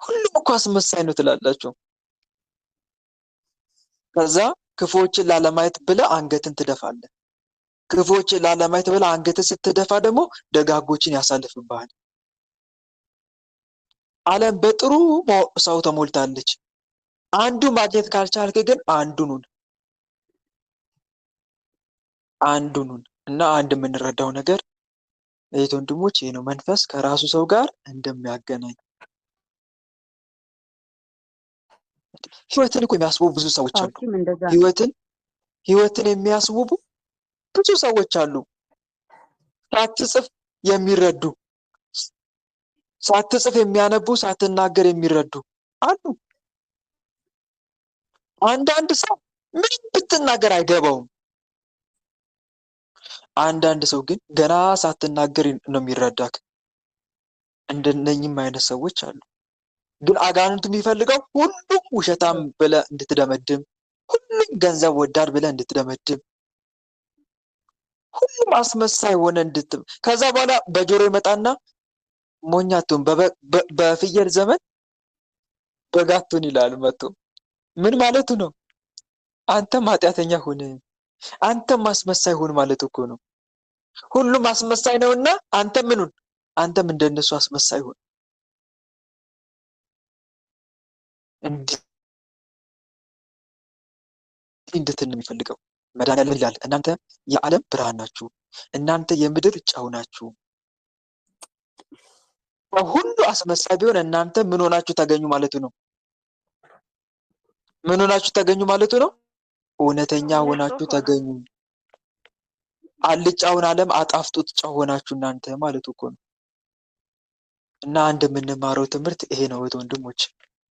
ሁሉም እኮ አስመሳይ ነው ትላላችሁ። ከዛ ክፉዎችን ላለማየት ብለህ አንገትን ትደፋለህ። ክፉዎችን ላለማየት ብለህ አንገትን ስትደፋ ደግሞ ደጋጎችን ያሳልፍብሃል። ዓለም በጥሩ ሰው ተሞልታለች። አንዱ ማግኘት ካልቻልክ ግን አንዱን እና አንድ የምንረዳው ነገር እህት ወንድሞች ይሄ ነው፣ መንፈስ ከራሱ ሰው ጋር እንደሚያገናኝ። ህይወትን እኮ የሚያስቡ ብዙ ሰዎች አሉ። ህይወትን የሚያስውቡ ብዙ ሰዎች አሉ። ሳትጽፍ የሚረዱ ሳትጽፍ የሚያነቡ ሳትናገር የሚረዱ አሉ። አንዳንድ ሰው ምንም ብትናገር አይገባውም። አንዳንድ ሰው ግን ገና ሳትናገር ነው የሚረዳክ። እንደነኝም አይነት ሰዎች አሉ። ግን አጋንንቱ የሚፈልገው ሁሉም ውሸታም ብለህ እንድትደመድም፣ ሁሉም ገንዘብ ወዳድ ብለህ እንድትደመድም፣ ሁሉም አስመሳይ ሆነ ከዛ በኋላ በጆሮ ይመጣና ሞኛቱን በፍየል ዘመን በጋቱን ይላል መጥቶ። ምን ማለቱ ነው? አንተም ኃጢአተኛ ሁን፣ አንተም አስመሳይ ሁን ማለት እኮ ነው። ሁሉም አስመሳይ ነውና አንተም ምኑን? አንተም እንደነሱ አስመሳይ ሁን። እንዲህ እንድትን ነው የሚፈልገው። መድኃኒዓለም ይላል እናንተ የዓለም ብርሃን ናችሁ፣ እናንተ የምድር ጨው ናችሁ። ሁሉ አስመሳይ ቢሆን እናንተ ምን ሆናችሁ ተገኙ ማለቱ ነው። ምን ሆናችሁ ተገኙ ማለቱ ነው። እውነተኛ ሆናችሁ ተገኙ። አልጫውን ዓለም አጣፍጡት ጨው ሆናችሁ እናንተ ማለቱ እኮ ነው። እና አንድ የምንማረው ትምህርት ይሄ ነው ወንድሞች።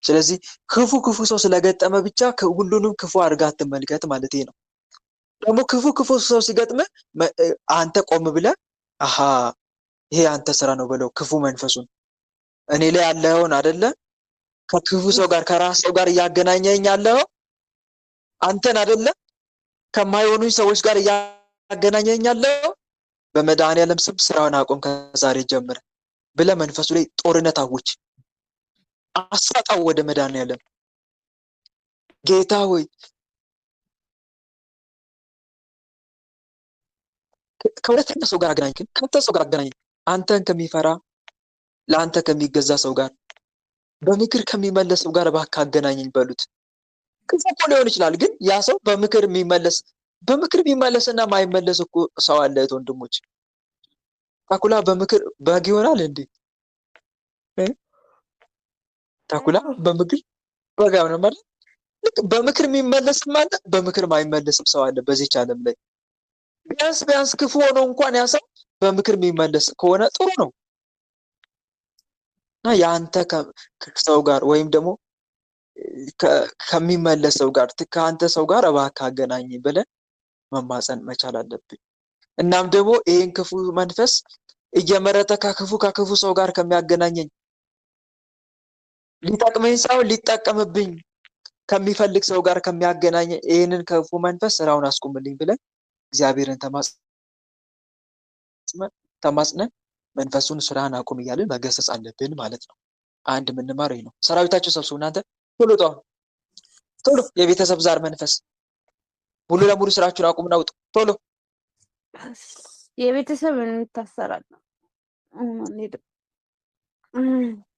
ስለዚህ ክፉ ሰው ስለገጠመ ብቻ ሁሉንም ክፉ አድርጋ አትመልከት ማለት ነው። ደግሞ ክፉ ሰው ሲገጥም አንተ ቆም ብለህ አሃ ይሄ አንተ ስራ ነው ብለው ክፉ መንፈሱን እኔ ላይ ያለውን አይደለ ከክፉ ሰው ጋር ከራስ ሰው ጋር እያገናኘኝ ያለው አንተን አይደለ ከማይሆኑኝ ሰዎች ጋር እያገናኘኝ ያለው በመድኃኒዓለም ስም ስራውን አቆም ከዛሬ ጀምረ ብለህ መንፈሱ ላይ ጦርነት አውጅ። አሳጣው ወደ መድኃኒዓለም። ጌታ ሆይ ከሁለተኛ ሰው ጋር አገናኝ፣ ከአንተ ሰው ጋር አገናኝ። አንተን ከሚፈራ ለአንተ ከሚገዛ ሰው ጋር በምክር ከሚመለስ ሰው ጋር እባክህ አገናኘኝ በሉት። ክፉ እኮ ሊሆን ይችላል፣ ግን ያ ሰው በምክር የሚመለስና ማይመለስ እኮ ሰው አለ። ወንድሞች ታኩላ በምክር በግ ይሆናል እንዴ? ታኩላ በምክር በግ አይሆንም ማለት ልክ በምክር የሚመለስም አለ፣ በምክር ማይመለስም ሰው አለ በዚህች ዓለም ላይ። ቢያንስ ክፉ ሆኖ እንኳን ያ ሰው በምክር የሚመለስ ከሆነ ጥሩ ነው። እና የአንተ ሰው ጋር ወይም ደግሞ ከሚመለስ ሰው ጋር ከአንተ ሰው ጋር እባክህ አገናኝ ብለን መማፀን መቻል አለብን። እናም ደግሞ ይህን ክፉ መንፈስ እየመረጠ ከክፉ ሰው ጋር ከሚያገናኘኝ ሊጠቅመኝ ሳይሆን ሊጠቀምብኝ ከሚፈልግ ሰው ጋር ከሚያገናኘኝ ይህንን ክፉ መንፈስ ስራውን አስቁምልኝ ብለን እግዚአብሔርን ተማጽነን መንፈሱን ስራን አቁም እያልን መገሰጽ አለብን ማለት ነው። አንድ የምንማረው ነው። ሰራዊታችሁ ሰብስቡ እናንተ ቶሎ የቤተሰብ ዛር መንፈስ ሙሉ ለሙሉ ስራችሁን አቁምና ውጡ ቶሎ።
የቤተሰብ እንታሰራለን።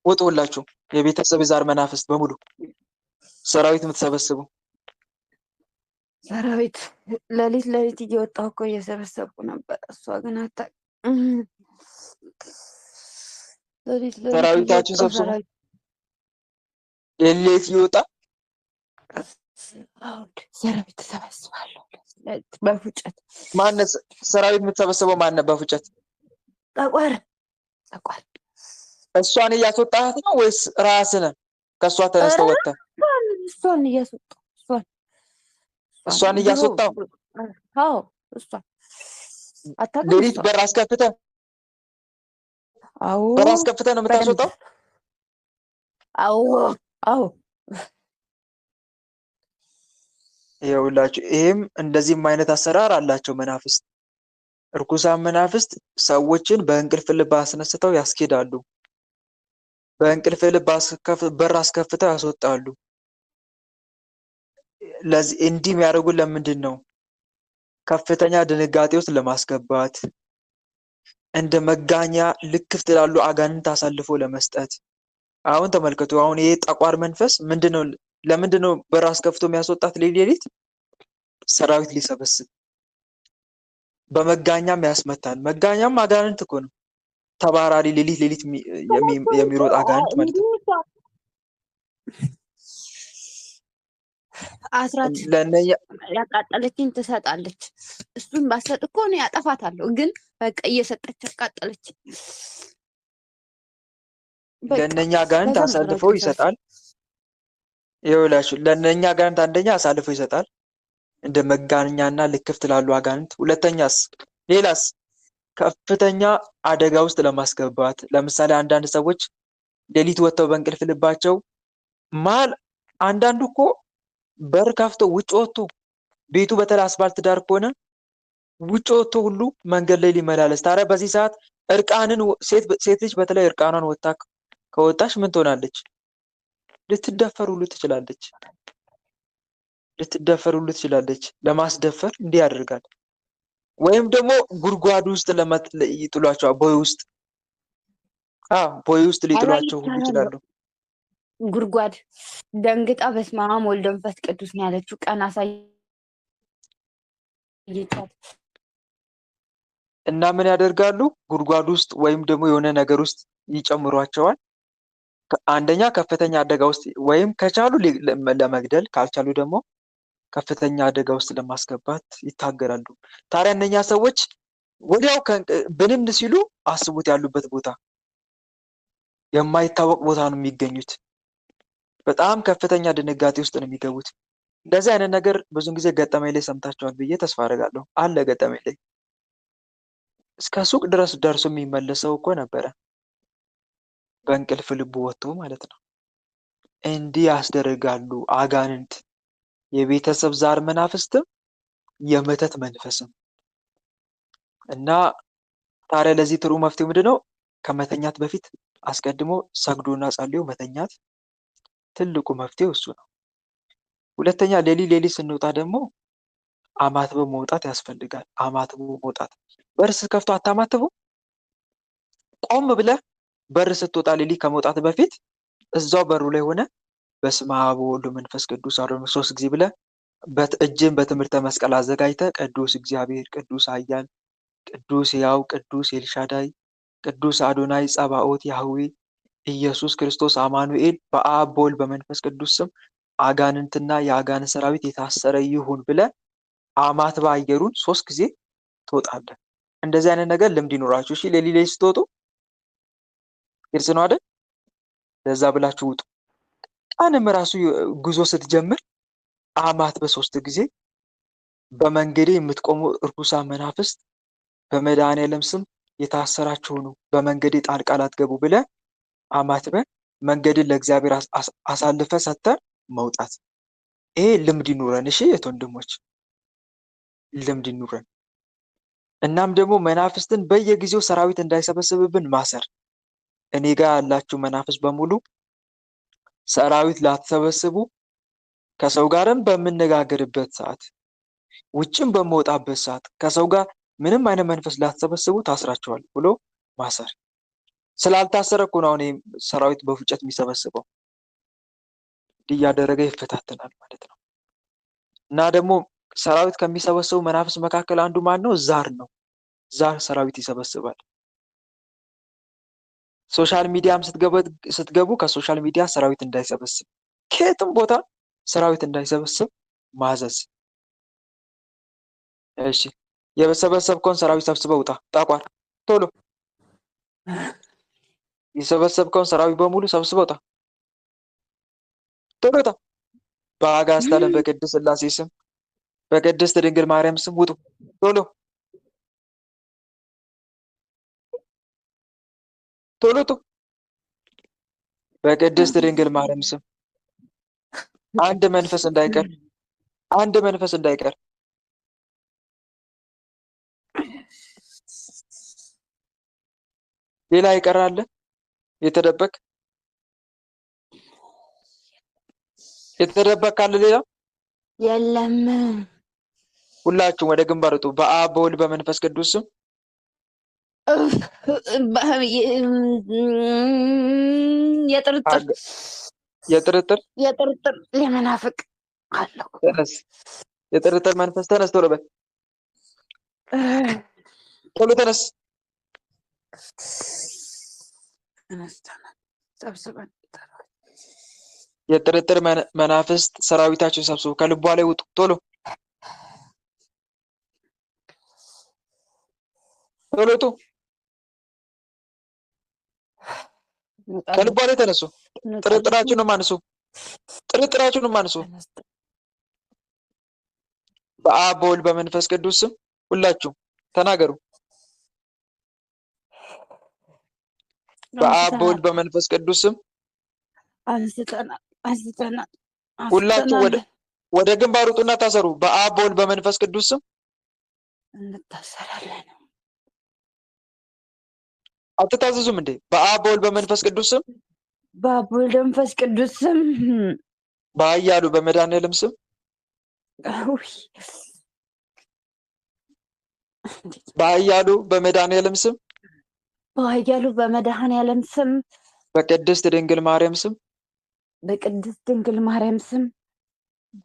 ውጡ ሁላችሁ የቤተሰብ ዛር መናፍስት በሙሉ ሰራዊት የምትሰበስቡ
ሰራዊት ሌሊት እየወጣሁ እኮ እየሰበሰብኩ ነበር። እሷ ግን
ሰራዊታችሁን ሰብስቡ። ሌሊት ይወጣ
ሰራዊት ተሰበስባለሁ በፉጨት።
ማነው ሰራዊት የምትሰበስበው? ማነው በፉጨት?
ጠቋር
እሷን እያስወጣት ነው ወይስ ራስህ ነህ ከእሷ ተነስተህ ወጥተህ?
እሷን እያስወጣሁ
እሷን እያስወጣው።
አዎ እሷን
ሌሊት በር አስከፍተህ?
አዎ
በር አስከፍተህ ነው የምታስወጣው?
አዎ
ይኸውላችሁ ይሄም እንደዚህም አይነት አሰራር አላቸው መናፍስት። እርኩሳን መናፍስት ሰዎችን በእንቅልፍ ልብ አስነስተው ያስኬዳሉ። በእንቅልፍ ልብ በር አስከፍተው ያስወጣሉ። ለዚህ እንዲህ የሚያደርጉት ለምንድን ነው? ከፍተኛ ድንጋጤ ውስጥ ለማስገባት፣ እንደ መጋኛ ልክፍት ላሉ አጋንንት አሳልፎ ለመስጠት። አሁን ተመልከቱ። አሁን ይሄ ጠቋር መንፈስ ምንድነው? ለምንድን ነው በር አስከፍቶ የሚያስወጣት? ሌሊት ሰራዊት ሊሰበስብ፣ በመጋኛም ያስመታል። መጋኛም አጋንንት እኮ ነው። ተባራሪ ሌሊት የሚሮጥ አጋንንት ማለት ነው።
አስራት ያቃጠለችኝ ትሰጣለች። እሱን ባሰጥ እኮ እኔ ያጠፋታለሁ፣ ግን በቃ እየሰጠች ያቃጠለችኝ። በቃ
ለእነኛ አጋንንት
ለዛ ነው
አሳልፎ
ሰራዊት
ይሰጣል። ይኸውላችሁ ለእነኛ አጋንንት አንደኛ አሳልፎ ይሰጣል፣ እንደ መጋኛና ልክፍት ላሉ አጋንንት። ሁለተኛስ ሌላስ ከፍተኛ አደጋ ውስጥ ለማስገባት ለምሳሌ አንዳንድ ሰዎች ሌሊት ወጥተው በእንቅልፍ ልባቸው መሀል አንዳንዱ እኮ በር ከፍቶ ውጭ ወጥቶ ቤቱ በተለይ አስፋልት ዳር ከሆነ ውጭ ወጥቶ ሁሉ መንገድ ላይ ሊመላለስ። ታዲያ በዚህ ሰዓት እርቃንን ሴት ልጅ በተለይ እርቃኗን ወጥታ ከወጣች ምን ትሆናለች? ልትደፈር ሁሉ ትችላለች። ልትደፈር ሁሉ ትችላለች። ለማስደፈር እንዲህ ያደርጋል። ወይም ደግሞ ጉድጓድ ውስጥ ይጥሏቸዋል። ቦይ ውስጥ ቦይ ውስጥ ሊጥሏቸው ሁሉ ይችላሉ።
ጉድጓድ ደንግጣ በስመ አብ ወወልድ ወመንፈስ ቅዱስ ነው ያለችው። ቀን አሳየቻት
እና ምን ያደርጋሉ? ጉድጓድ ውስጥ ወይም ደግሞ የሆነ ነገር ውስጥ ይጨምሯቸዋል። አንደኛ ከፍተኛ አደጋ ውስጥ ወይም ከቻሉ ለመግደል ካልቻሉ ደግሞ ከፍተኛ አደጋ ውስጥ ለማስገባት ይታገላሉ። ታዲያ እነኛ ሰዎች ወዲያው ብንን ሲሉ አስቡት፣ ያሉበት ቦታ የማይታወቅ ቦታ ነው የሚገኙት። በጣም ከፍተኛ ድንጋጤ ውስጥ ነው የሚገቡት። እንደዚህ አይነት ነገር ብዙን ጊዜ ገጠመኝ ላይ ሰምታችኋል ብዬ ተስፋ አደርጋለሁ። አለ ገጠመኝ ላይ እስከ ሱቅ ድረስ ደርሶ የሚመለሰው እኮ ነበረ፣ በእንቅልፍ ልቡ ወጥቶ ማለት ነው። እንዲህ ያስደርጋሉ አጋንንት፣ የቤተሰብ ዛር መናፍስትም የመተት መንፈስም። እና ታዲያ ለዚህ ጥሩ መፍትሄው ምንድነው? ከመተኛት በፊት አስቀድሞ ሰግዶና ጸልዮ መተኛት ትልቁ መፍትሄው እሱ ነው። ሁለተኛ ሌሊት ስንወጣ ደግሞ አማትቦ መውጣት ያስፈልጋል። አማትቦ መውጣት። በር ስትከፍቱ አታማትቡ? ቆም ብለህ በር ስትወጣ ሌሊት ከመውጣት በፊት እዛው በሩ ላይ ሆነ በስመ አብ ወወልድ ወመንፈስ ቅዱስ አሐዱ አምላክ 3 ጊዜ ብለህ እጅን በትምህርተ መስቀል አዘጋጅተህ ቅዱስ እግዚአብሔር፣ ቅዱስ ኃያል፣ ቅዱስ ሕያው፣ ቅዱስ ኤልሻዳይ፣ ቅዱስ አዶናይ ጸባኦት ያህዌ ኢየሱስ ክርስቶስ አማኑኤል በአብ በወልድ በመንፈስ ቅዱስ ስም አጋንንትና የአጋንንት ሰራዊት የታሰረ ይሁን ብለህ አማትበህ አየሩን 3 ጊዜ ትወጣለህ። እንደዚህ አይነት ነገር ልምድ ይኖራችሁ። እሺ ሌሊት ላይ ስትወጡ ግልጽ ነው አይደል? ለዛ ብላችሁ ውጡ። ቀንም ራሱ ጉዞ ስትጀምር አማትበህ 3 ጊዜ በመንገዴ የምትቆሙ እርኩሳን መናፍስት በመድኃኔዓለም ስም የታሰራችሁ ሁኑ፣ በመንገዴ ጣልቃ አትግቡ ብለህ አማትበህ መንገድን ለእግዚአብሔር አሳልፈህ ሰጥተህ መውጣት። ይሄ ልምድ ይኑረን። እሺ የት ወንድሞች ልምድ ይኑረን። እናም ደግሞ መናፍስትን በየጊዜው ሰራዊት እንዳይሰበስብብን ማሰር። እኔ ጋር ያላችሁ መናፍስት በሙሉ ሰራዊት ላትሰበስቡ፣ ከሰው ጋርም በምነጋገርበት ሰዓት፣ ውጭም በመውጣበት ሰዓት ከሰው ጋር ምንም አይነት መንፈስ ላትሰበስቡ ታስራችኋል ብሎ ማሰር። ስላልታሰረ እኮ ነው አሁን ሰራዊት በፉጨት የሚሰበስበው። እንዲህ እያደረገ ይፈታተናል ማለት ነው። እና ደግሞ ሰራዊት ከሚሰበስቡ መናፍስት መካከል አንዱ ማን ነው? ዛር ነው። ዛር ሰራዊት ይሰበስባል። ሶሻል ሚዲያም ስትገቡ ከሶሻል ሚዲያ ሰራዊት እንዳይሰበስብ፣ ከየትም ቦታ ሰራዊት እንዳይሰበስብ ማዘዝ። እሺ የሰበሰብከውን ሰራዊት ሰብስበህ ውጣ። ጠቋር ቶሎ የሰበሰብከውን ሰራዊት በሙሉ ሰብስበህ ውጣ። ቶሎ ውጣ። በአጋዕዝተ ዓለም በቅድስት ሥላሴ ስም በቅድስት ድንግል ማርያም ስም ውጡ ቶሎ ቶሎ ውጡ። በቅድስት ድንግል ማርያም ስም አንድ መንፈስ እንዳይቀር፣ አንድ መንፈስ እንዳይቀር። ሌላ ይቀራል? የተደበቅ ካለ ሌላ
የለም።
ሁላችሁም ወደ ግንባር ውጡ። በአብ በወልድ በመንፈስ ቅዱስ ስም የጥርጥር
ለመናፍቅ አለው።
ተነስ፣ የጥርጥር መንፈስ ተነስ፣ ቶሎ በል፣ ቶሎ ተነስ። የጥርጥር መናፍስት ሰራዊታችሁን ሰብስቡ፣ ከልቧ ላይ ውጡ ቶሎ ቶሎ ውጡ።
እንወጣለን
ከልቧ ላይ ተነሱ።
እንወጣለን
ጥርጥራችሁንም አንሱ። ጥርጥራችሁንም አንሱ። በአብ በወልድ በመንፈስ ቅዱስ ስም ሁላችሁ ተናገሩ። በአብ በወልድ በመንፈስ ቅዱስ ስም
አንስተናል አንስተናል
ሁላችሁ
አንስተናል
ወደ ግንባር ውጡና ታሰሩ። በአብ በወልድ በመንፈስ ቅዱስ ስም
እንታሰራለን።
አትታዘዙም እንዴ? በአብ በወልድ በመንፈስ ቅዱስ ስም
በአብ በወልድ በመንፈስ ቅዱስ ስም
በኃያሉ በመድኃኔዓለም ስም
ውይ
በኃያሉ በመድኃኔዓለም ስም
በኃያሉ በመድኃኔዓለም ስም
በቅድስት ድንግል ማርያም ስም
በቅድስት ድንግል ማርያም ስም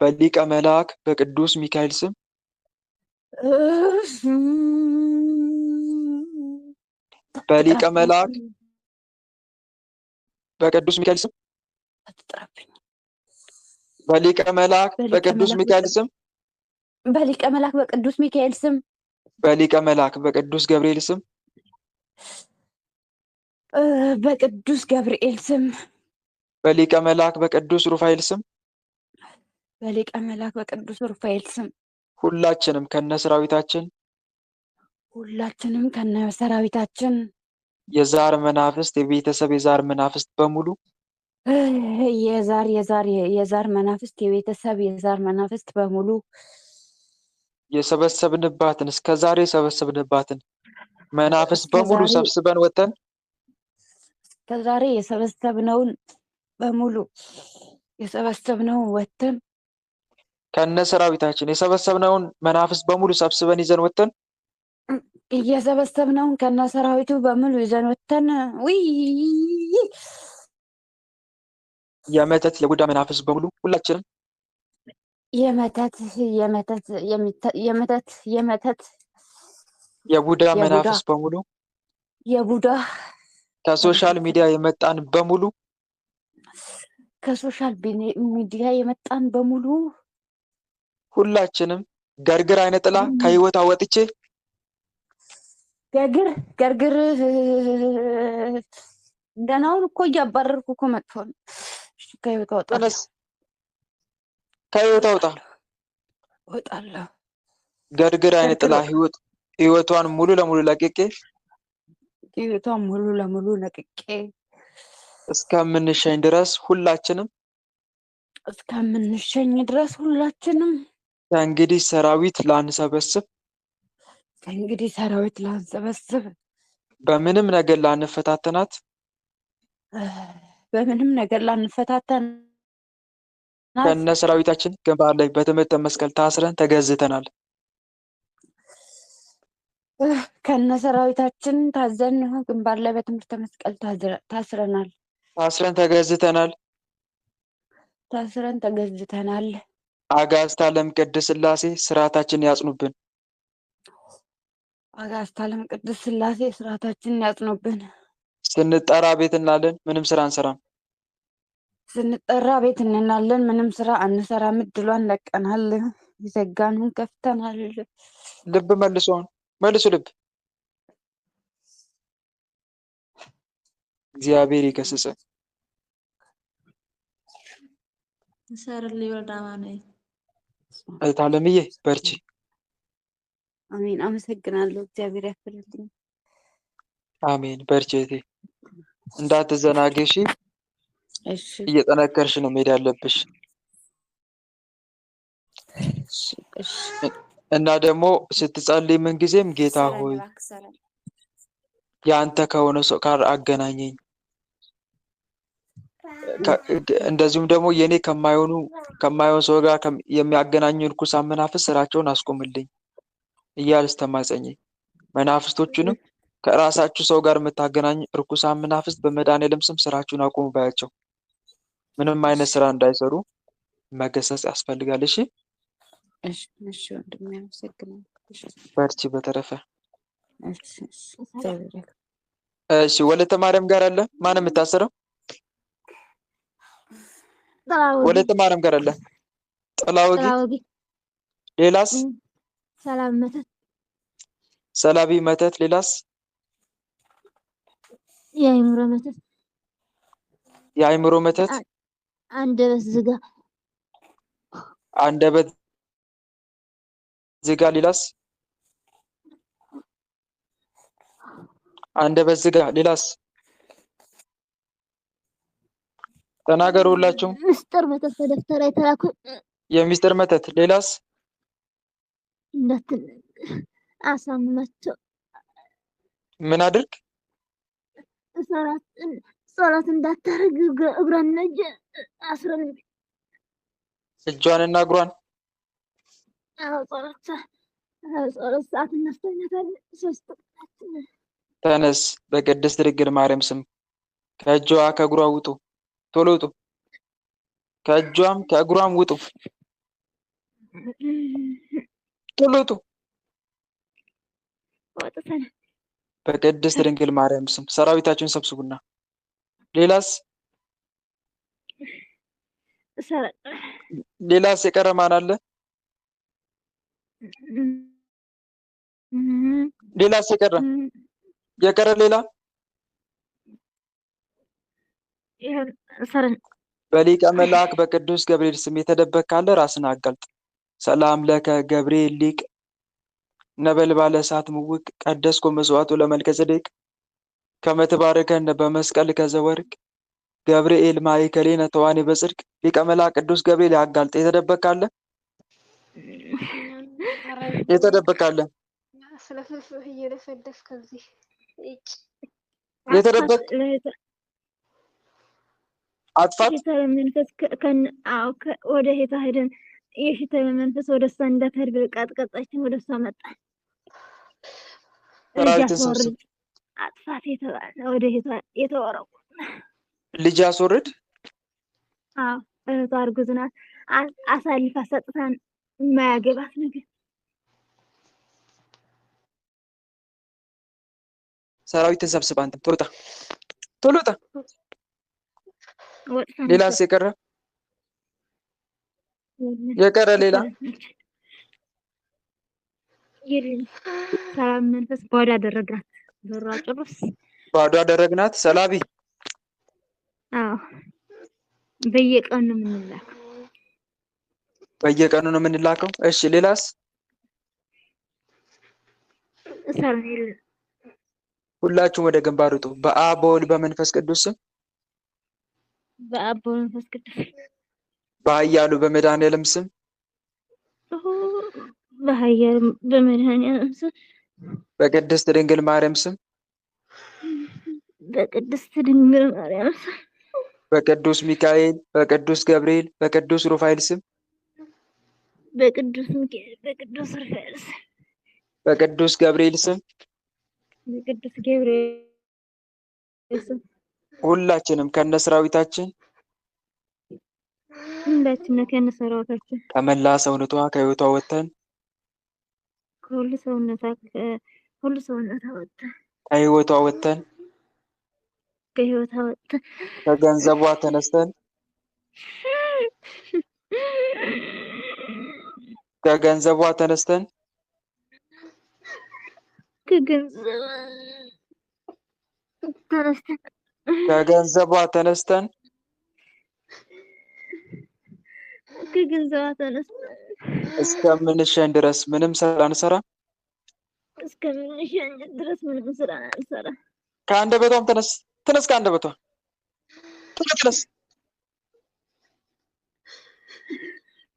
በሊቀ መልአክ በቅዱስ ሚካኤል ስም በሊቀ መልአክ በቅዱስ ሚካኤል ስም በሊቀ መልአክ በቅዱስ ሚካኤል ስም
በሊቀ መልአክ በቅዱስ ሚካኤል ስም
በሊቀ መልአክ በቅዱስ ገብርኤል ስም
በቅዱስ ገብርኤል ስም
በሊቀ መልአክ በቅዱስ ሩፋኤል ስም
በሊቀ መልአክ በቅዱስ ሩፋኤል ስም
ሁላችንም ከነሰራዊታችን
ሁላችንም ከነሰራዊታችን
የዛር መናፍስት የቤተሰብ የዛር መናፍስት በሙሉ
የዛር መናፍስት የቤተሰብ የዛር መናፍስት በሙሉ
የሰበሰብንባትን እስከዛሬ የሰበሰብንባትን መናፍስት በሙሉ ሰብስበን ወተን
እስከዛሬ የሰበሰብነውን በሙሉ የሰበሰብነውን ወተን
ከነሰራዊታችን የሰበሰብነውን መናፍስት በሙሉ ሰብስበን ይዘን ወተን
እየሰበሰብነውን ከነሰራዊቱ በሙሉ ይዘን ወተን
የመተት የቡዳ መናፍስት በሙሉ ሁላችንም የቡዳ መናፍስት በሙሉ
የቡዳ
ከሶሻል ሚዲያ የመጣን በሙሉ
ከሶሻል ሚዲያ የመጣን በሙሉ
ሁላችንም ገርግር አይነ ጥላ ከህይወት አወጥቼ
ገርግር እንደናውን እኮ እያባረርኩ እኮ መጥፎ ነው። ከህይወት አውጣ
ተነስ፣ ከህይወት አውጣ
እወጣለሁ።
ገርግር አይነ ጥላ ህይወቷን ሙሉ ለሙሉ ለቅቄ እስከምንሸኝ ድረስ ሁላችንም ከእንግዲህ ሰራዊት ላንሰበስብ በምንም ነገር ላንፈታተናት ከነ ሰራዊታችን ግንባር ላይ በትምህርተ መስቀል ታስረን ተገዝተናል።
ከነ ሰራዊታችን ታዘን ግንባር ላይ በትምህርተ መስቀል ታስረናል።
ታስረን ተገዝተናል። አጋዕዝተ ዓለም ቅድስት ሥላሴ ስርዓታችንን ያጽኑብን። ስንጠራ ቤት እናለን፣ ምንም ስራ አንሰራም።
እድሏን ለቀናል። የዘጋኑን ከፍተናል።
ልብ መልሱ ልብ። እግዚአብሔር ይገስጽ። እህት ዓለምዬ በርቺ።
አሜን። አመሰግናለሁ። እግዚአብሔር ያክብርልኝ።
አሜን። በርቺ እህቴ፣ እንዳትዘናጊ እሺ። እየጠነከርሽ ነው መሄድ ያለብሽ። እና ደግሞ ስትጸልይ ምን ጊዜም ጌታ ሆይ ያንተ ከሆነ ሰው ጋር አገናኘኝ፣ እንደዚሁም ደግሞ የኔ ከማይሆን ሰው ጋር የሚያገናኙ ርኩሳን መናፍስት ስራቸውን አስቆምልኝ እያልሽ ተማጸኝ። መናፍስቶቹንም ከራሳችሁ ሰው ጋር የምታገናኙ ርኩሳን መናፍስት በመድኃኔዓለም ስም ስራችሁን አቁሙ ባያቸው። ምንም አይነት ስራ እንዳይሰሩ መገሰጽ ያስፈልጋል። እሺ
ወንድሜ አመሰግናለሁ።
በርቺ። በተረፈ እሺ፣ ወለተ ማርያም ጋር አለ። ማን የምታስረው? ወለተ ማርያም ጋር አለ። ጥላወጊ። ሌላስ? ሰላቢ መተት። ሌላስ?
የአእምሮ መተት።
የአእምሮ መተት
አንደበት ዝጋ
አንደበት ዝጋ ሌላስ አንደበት ዝጋ ሌላስ ተናገሩ ሁላችሁም
ምስጢር መተት በደብተር የተላኩ
የሚስጥር መተት ሌላስ
እንዳትነግር አሳምናቸው
ምን አድርግ
ጸሎት እንዳታረግ እግሯንና አስረን
እጇንና እግሯን
ጸሎት ሰዓት እናስተኛታለን። 3 ቀናችን
ተነስ በቅድስት ድንግል ማርያም ስም ከእጇ ከእግሯ ውጡ ቶሎ ውጡ ከእጇም ከእግሯም ውጡ ቶሎ ውጡ
ወጥተን
በቅድስት ድንግል ማርያም ስም ሰራዊታችሁን ሰብስቡና ሌላስ ሌላስ የቀረ ማን አለ ሌላስ የቀረ ሌላ በሊቀ መልአክ በቅዱስ ገብርኤል ስም የተደበቀ ካለ ራስን አጋልጥ። ሰላም ለከ ገብርኤል ሊቅ ነበልባለ እሳት ምውቅ ቀደስኮ መስዋዕቱ ለመልከ ጼዴቅ ከመትባርከን በመስቀል ከዘወርቅ ገብርኤል ማእከሌነ ተዋኔ በጽድቅ ሊቀ መልአክ ቅዱስ ገብርኤል ያጋልጥ። የተደበቀ ካለ የተደበቀ ካለ
ስለፍልፍህ እየደፈደፍ ከዚህ
የተደበቀ አጥፋት
መንፈስ ወደ ሄታ ሄደን የሽታ መንፈስ ወደ እሷ እንዳትሄድ ቀጥቀጣችን ወደ እሷ መጣን።
ሰራዊትን
አጥፋት የተባለ ወደ ሄታ የተወረው
ልጅ አስወርድ።
አዎ እህቷ እርጉዝ ናት። አሳልፋ ሰጥታን የማያገባት ነገር
ሰራዊትን ሰብስብ። አንተም ቶሎ ውጣ። ሌላስ የቀረ ሌላ
ሰላም መንፈስ ባዶ አደረግናት። በሯ ጭርስ
ባዶ አደረግናት። ሰላቢ
አዎ በየቀኑ
ነው የምንላከው። እሺ ሌላስ ሁላችሁም ወደ ግንባር ውጡ። በአብ በወልድ በመንፈስ ቅዱስ ስም
በአብ በመንፈስ ቅዱስ
በኃያሉ በመድኃኔዓለም ስም
በኃያሉ በመድኃኔዓለም ስም
በቅድስት ድንግል ማርያም ስም
በቅድስት ድንግል ማርያም ስም
በቅዱስ ሚካኤል በቅዱስ ገብርኤል በቅዱስ ሩፋኤል ስም
በቅዱስ ሚካኤል በቅዱስ ሩፋኤል ስም
በቅዱስ ገብርኤል ስም
በቅዱስ ገብርኤል ስም
ሁላችንም ከነሰራዊታችን ከመላ ሰውነቷ ከህይወቷ ወጥተን
ከሁሉ ሰውነቷ
ከህይወቷ ወጥተን ከገንዘቧ ተነስተን እስከምንሸኝ ድረስ ምንም ስራ አንሰራ። ከአንደበቷም ተነስ ከአንደበቷ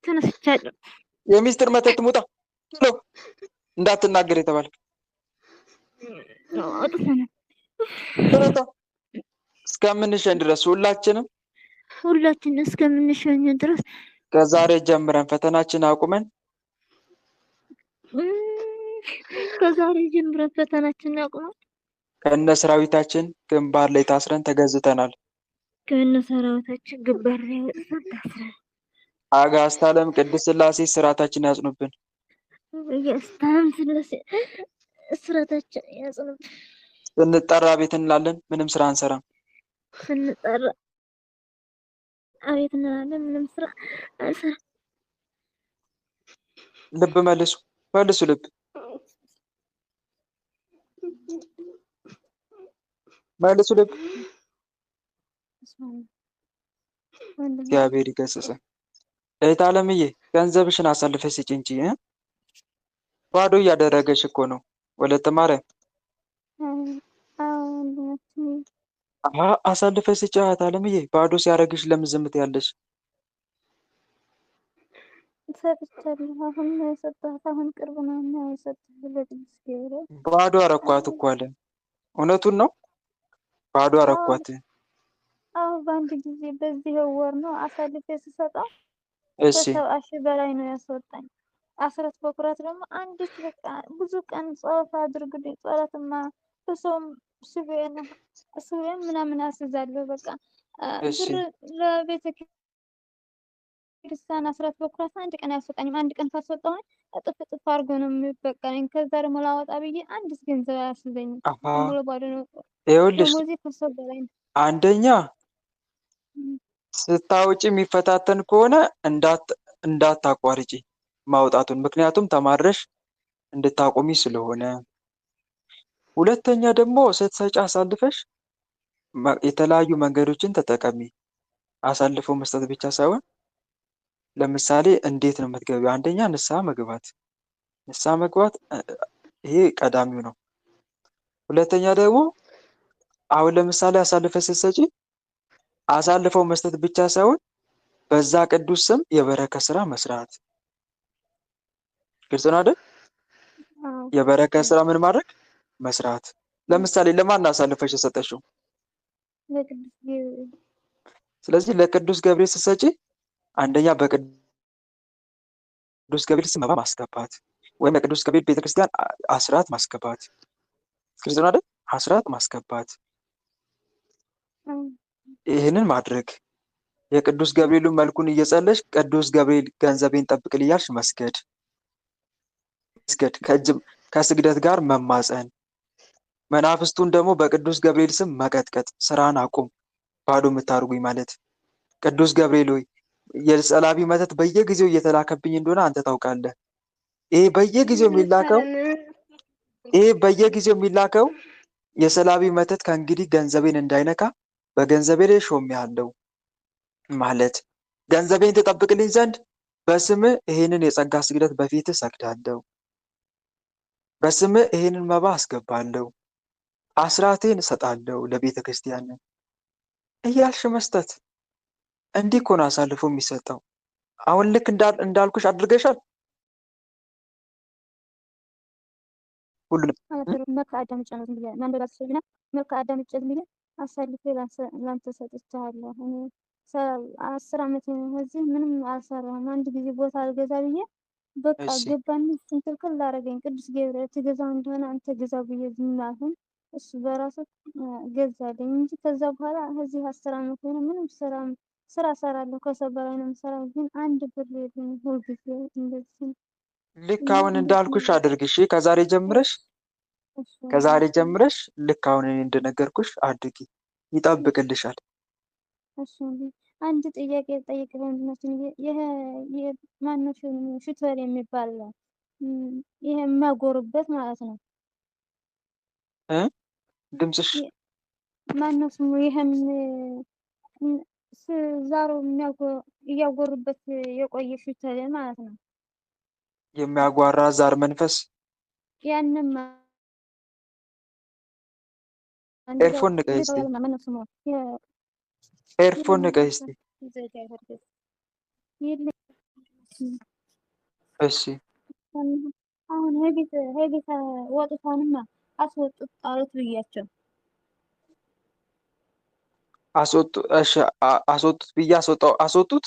ተነስቻለሁ።
የሚስጥር መተት ሙጣ ቶሎ እንዳትናገር የተባለ እስከምንሸኝ ድረስ ሁላችን
እስከምንሸኝ ድረስ
ከዛሬ ጀምረን ፈተናችን አቁመን ከነ ሰራዊታችን ግንባር ላይ ታስረን ተገዝተናል። አጋዕዝተ ዓለም ቅድስት ሥላሴ ስርዓታችን ያጽኑብን። ስንጠራ ቤት እንላለን፣ ምንም ስራ አንሰራም። ልብ መልሱ ልብ መልሱ ልብ
ወንድሜ
እግዚአብሔር ይገስጽ። እህት አለምዬ ገንዘብሽን አሳልፈሽ ስጪ እንጂ ባዶ እያደረገሽ እኮ ነው። ወለተ ማርያም
አዎ ወንድማችን
አሳልፈሽ ስጪ እህት አለምዬ። ባዶ ሲያደርግሽ ለምን ዝም ትያለሽ?
ሰጥቻለሁ። አሁን ነው የሰጠኋት። አሁን ቅርብ ነው እና የሰጠሁት ለቅዱስ ገብርኤል።
ባዶ አረኳት እኮ አለ። እውነቱን ነው። ባዶ
አዎ
አረኳት።
አዎ በአንድ ጊዜ በዚህ ወር ነው አሳልፌ ስሰጠው
እሺ
ከ70,000 በላይ ነው ያስወጣኝ። አስራት በኩራት ደግሞ አንዲት በቃ ብዙ ቀን ጸሎት አድርጉልኝ። ጸሎትማ በሰውም ስቤን ምናምን አስይዛለሁ። በቃ
እሺ
ብር ለቤተ ክርስቲያን አስራት በኩራት አንድ ቀን አያስወጣኝም። አንድ ቀን ካስወጣሁኝ እጥፍ እጥፍ አድርጎ ነው የሚበቀለኝ። ከዛ ደግሞ ላወጣ ብዬ አንዲት ገንዘብ አያስይዘኝም።
አሀ
ዝም ብሎ ባዶ ነው።
ይኸውልሽ
ደሞዜ ከሰው በላይ ነው።
አንደኛ ስታውጪ የሚፈታተን ከሆነ እንዳታቋርጪ ማውጣቱን፣ ምክንያቱም ተማረሽ እንድታቆሚ ስለሆነ። ሁለተኛ ደግሞ ስትሰጪ አሳልፈሽ የተለያዩ መንገዶችን ተጠቀሚ። አሳልፈው መስጠት ብቻ ሳይሆን ለምሳሌ እንዴት ነው የምትገቢው? አንደኛ ንስሐ መግባት ይሄ ቀዳሚው ነው። ሁለተኛ ደግሞ አሁን ለምሳሌ አሳልፈሽ ስትሰጪ አሳልፈው መስጠት ብቻ ሳይሆን በዛ ቅዱስ ስም የበረከት ስራ መስራት። ግልጽ ነው አይደል?
አዎ
የበረከት ስራ ምን ማድረግ መስራት። ለምሳሌ ለማን አሳልፈሽ የሰጠሽው?
ለቅዱስ ገብርኤል
ስለዚህ ለቅዱስ ገብርኤል ስትሰጪ አንደኛ በቅዱስ ገብርኤል ስም መባ ማስገባት ወይም ለቅዱስ ገብርኤል ቤተክርስቲያን አስራት ማስገባት። ግልጽ ነው አይደል? አስራት ማስገባት፣ ይህንን ማድረግ። የቅዱስ ገብርኤሉን መልኩን እየጸለሽ ቅዱስ ገብርኤል ገንዘቤን ጠብቅል እያልሽ መስገድ ከስግደት ጋር መማፀን። መናፍስቱን ደግሞ በቅዱስ ገብርኤል ስም መቀጥቀጥ። ስራን አቁም፣ ባዶ የምታርጉኝ ማለት። ቅዱስ ገብርኤል ሆይ የጸላቢ መተት በየጊዜው እየተላከብኝ እንደሆነ አንተ ታውቃለህ። ይሄ በየጊዜው የሚላከው የሰላቢ መተት ከእንግዲህ ገንዘቤን እንዳይነካ በገንዘቤ ላይ ሾሜሃለሁ ማለት። ገንዘቤን ትጠብቅልኝ ዘንድ በስምህ ይሄንን የጸጋ ስግደት በፊትህ ሰግዳለሁ፣ በስምህ ይሄንን መባ አስገባለሁ፣ አስራቴን እሰጣለሁ ለቤተ ክርስቲያን እያልሽ መስጠት። እንዲህ እኮ ነው አሳልፎ የሚሰጠው። አሁን ልክ እንዳልኩሽ አድርገሻል ሁሉንም።
መልክ አዳምጬ ነው ዝም ብዬ ማንበብ አልችልም። መልክ አዳምጬ ዝም ብዬ አሳልፌ ላንተ ሰጥቻለሁ። እኔ 10 ዓመት እዚህ ምንም አልሰራሁም። አንድ ጊዜ ቦታ አልገዛ ብዬ በቃ
እሺ
ገባኝ። ስንክልክል ላደረገኝ ቅዱስ ገብርኤል ትገዛው እንደሆነ አንተ ግዛው ብዬ ዝም አልኩኝ። እሱ በራሱ ገዛልኝ እንጂ ከዛ በኋላ እዚህ 10 ዓመት ሆነ ምንም ስራ እሰራለሁ። ከሰው በላይ ነው የምሰራው፣ ግን አንድ ብር የለኝም። ሁልጊዜ እንደዚህ
ልክ
እና
አሁን
እንዴት
እንዳልኩሽ አድርጊ። እሺ ከዛሬ ጀምረሽ ልክ አሁን እኔ እንደነገርኩሽ አድርጊ። ይጠብቅልሻል።
እሺ አንድ ጥያቄ ጠይቅ። ወንድማችን ይሄ ማነው ሹተር የሚባል ይሄ የሚያጎሩበት ማለት ነው።
ድምፅሽ
ማነው ስሙ? ይሄም ዛሩ እያጎሩበት የቆየ ሹተር ማለት ነው።
የሚያጓራ ዛር መንፈስ።
ያንም
ኤርፎን ንቀይ እስቲ፣
ማነው ስሙ?
ኤርፎን ንቀይ እስቲ። እሺ
አሁን ሄቤት ወጥቷንማ አስወጡት ጣሉት ብያቸው
አስወጡት ብዬ አስወጡት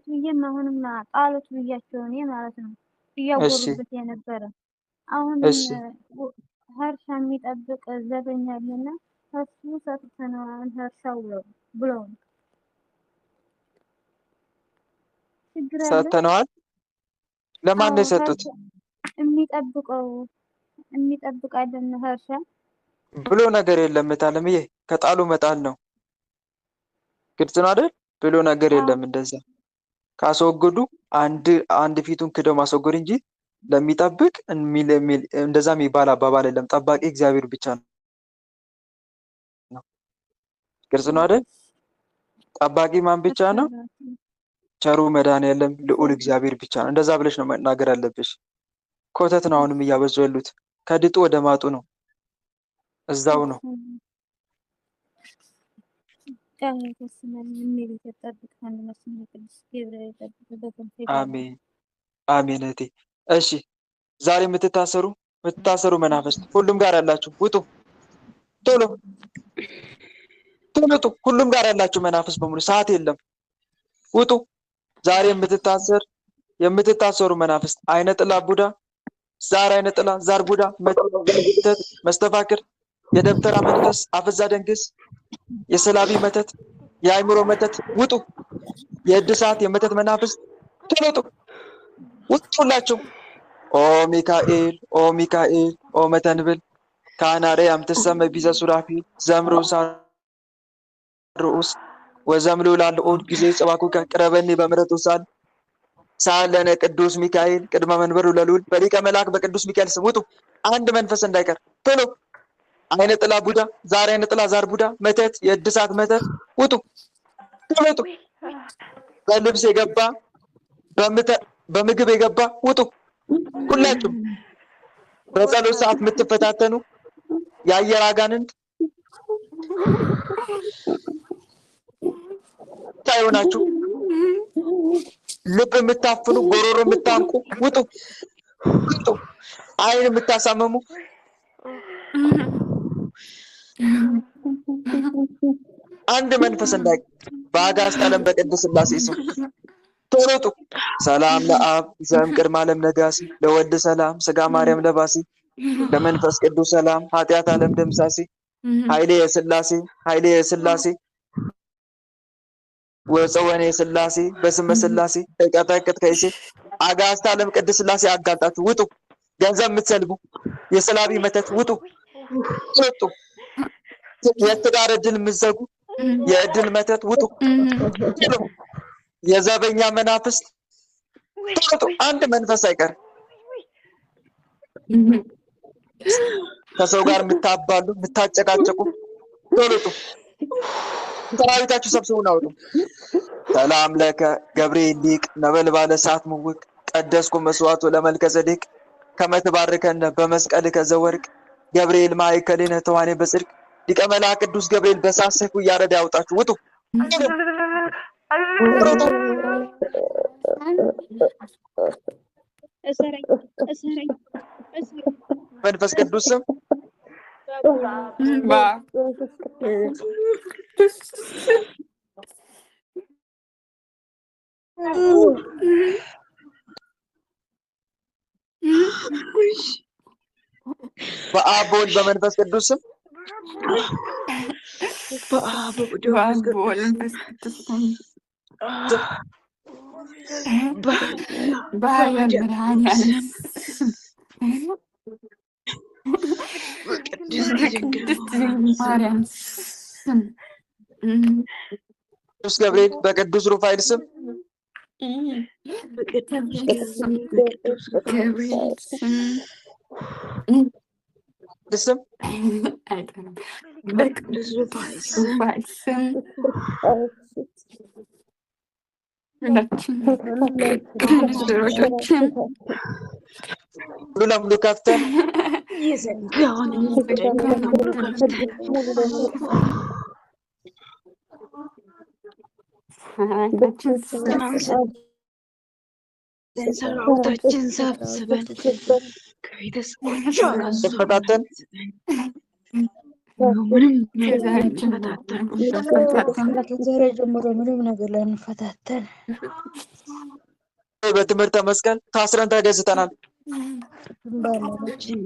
ብዬም አሁንማ ጣሉት ብያቸው እኔ ማለት ነው።
እሺ
እያጎሩበት የነበረ አሁን
እሺ
ሀርሻ የሚጠብቅ ዘበኛልና እሱ ሰጥተነዋል ሀርሻው ብለው ችግር አለ።
ሰጥተነዋል። ለማን ነው የሰጡት?
የሚጠብቃለን ሀርሻ
ብሎ ነገር የለም እታለምዬ፣ ከጣሉ መጣል ነው። ግልጽ ነው አይደል? ብሎ ነገር የለም። እንደዛ ካስወገዱ አንድ ፊቱን ክደው ማስወገድ እንጂ ለሚጠብቅ እንደዛ የሚባል አባባል የለም። ጠባቂ እግዚአብሔር ብቻ ነው። ግልጽ ነው አይደል? ጠባቂ ማን ብቻ ነው? ቸሩ መድኃኔዓለም ልዑል እግዚአብሔር ብቻ ነው። እንደዛ ብለሽ ነው መናገር ያለብሽ። ኮተት ነው አሁንም እያበዙ ያሉት። ከድጡ ወደ ማጡ ነው፣ እዛው ነው። አሜን አሜን እህቴ። እሺ ዛሬ የምትታሰሩ መናፍስት ሁሉም ጋር ያላችሁ ውጡ፣ ቶሎ ቶሎ ውጡ። ሁሉም ጋር ያላችሁ መናፍስት በሙሉ ሰዓት የለም፣ ውጡ። ዛሬ የምትታሰሩ መናፍስት አይነ ጥላ ቡዳ፣ ዛር አይነ ጥላ፣ ዛር ቡዳ፣ መተት፣ መስተፋክር፣ የደብተራ መንፈስ፣ አፈዛ ደንግስ፣ የሰላቢ መተት፣ የአይምሮ መተት ውጡ። የእድሳት የመተት መናፍስት ቶሎ ውጡ፣ ውጡላችሁ። ኦ ሚካኤል ኦ ሚካኤል ኦ መተንብል ካናሬያም ትሰመ ቢዘ ሱራፊ ዘምሮ ሳርኡስ ወዘምሉ ላልኦድ ጊዜ ጸባኩ ቅረበኒ በምሕረቱ ሳለነ ቅዱስ ሚካኤል ቅድመ መንበሩ ለልዑል በሊቀ መልአክ በቅዱስ ሚካኤል ስም ውጡ። አንድ መንፈስ እንዳይቀር ቶሎ። አይነ ጥላ ቡዳ፣ ዛር አይነ ጥላ፣ ዛር ቡዳ፣ መተት፣ የእድሳት መተት ውጡ፣ ቶሎ ውጡ። በልብስ የገባ በምግብ የገባ ውጡ። ሁላችሁም በጸሎት ሰዓት የምትፈታተኑ የአየር አጋንንት ታዩናችሁ፣ ልብ የምታፍኑ ጎሮሮ የምታንቁ ውጡ፣ ውጡ። አይን የምታሳመሙ አንድ መንፈስ እንዳይ በአጋዕዝተ ዓለም በቅድስት ሥላሴ ስም ቶሎ ውጡ። ሰላም ለአብ ዘእም ቅድመ ዓለም ነጋሲ ለወልድ ሰላም ስጋ ማርያም ለባሲ ለመንፈስ ቅዱስ ሰላም ኃጢአት ዓለም ደምሳሲ ኃይሌ የሥላሴ ወፀወኔ የሥላሴ በስመ ሥላሴ እቀጠቅጥ ከይሴ አጋዕዝተ ዓለም ቅድስት ሥላሴ አጋልጣችሁ ውጡ። ገንዘብ የምትሰልቡ የሰላቢ መተት ውጡ፣ ውጡ። የትዳር ዕድል የምትዘጉ የዕድል መተት ውጡ። የዘበኛ መናፍስት ውጡ። አንድ መንፈስ አይቀርም። ከሰው ጋር የምታባሉ የምታጨቃጨቁ ቶሎ ውጡ። ሰራዊታችሁ ሰብስቡን አውጡ። ሰላም ለከ ገብርኤል ሊቅ ነበልባለ እሳት ምውቅ ቀደስኩ መስዋዕቱ ለመልከ ጼዴቅ ከመ ትባርከነ በመስቀልከ ዘወርቅ ገብርኤል ማእከሌነ ተዋኔ በጽድቅ ሊቀ መላእክት ቅዱስ ገብርኤል በእሳት ሰይፉ እያረደ ያውጣችሁ። ውጡ። መንፈስ ቅዱስ ስም በአብ በወልድ በመንፈስ ቅዱስ ስም ቅዱስ ገብርኤል በቅዱስ ሩፋኤል ስም ስም ሙሉ ለሙሉ ከፍተን
ሰራዊታችን ሰብስበን
ተፈታተን
ዛሬ ጀምሮ ምንም ነገር ላይ እንፈታተን።
በትምህርተ መስቀል ታስረን ተገዝተናል።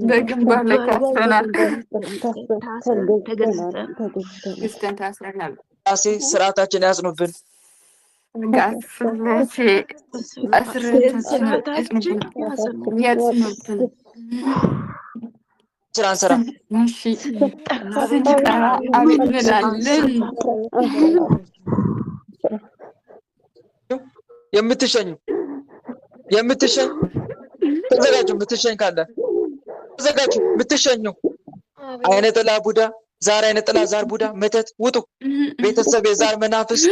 በግንባር ላይ
ታስረናል።
ሴ ስርዓታችን ያጽኑብን። ስራን ስራ የምትሸኝ ተዘጋጁ። የምትሸኝ ካለ ተዘጋጁ። የምትሸኙ አይነ ጥላ ቡዳ፣ ዛር አይነ ጥላ፣ ዛር ቡዳ፣ መተት ውጡ። ቤተሰብ የዛር መናፍስ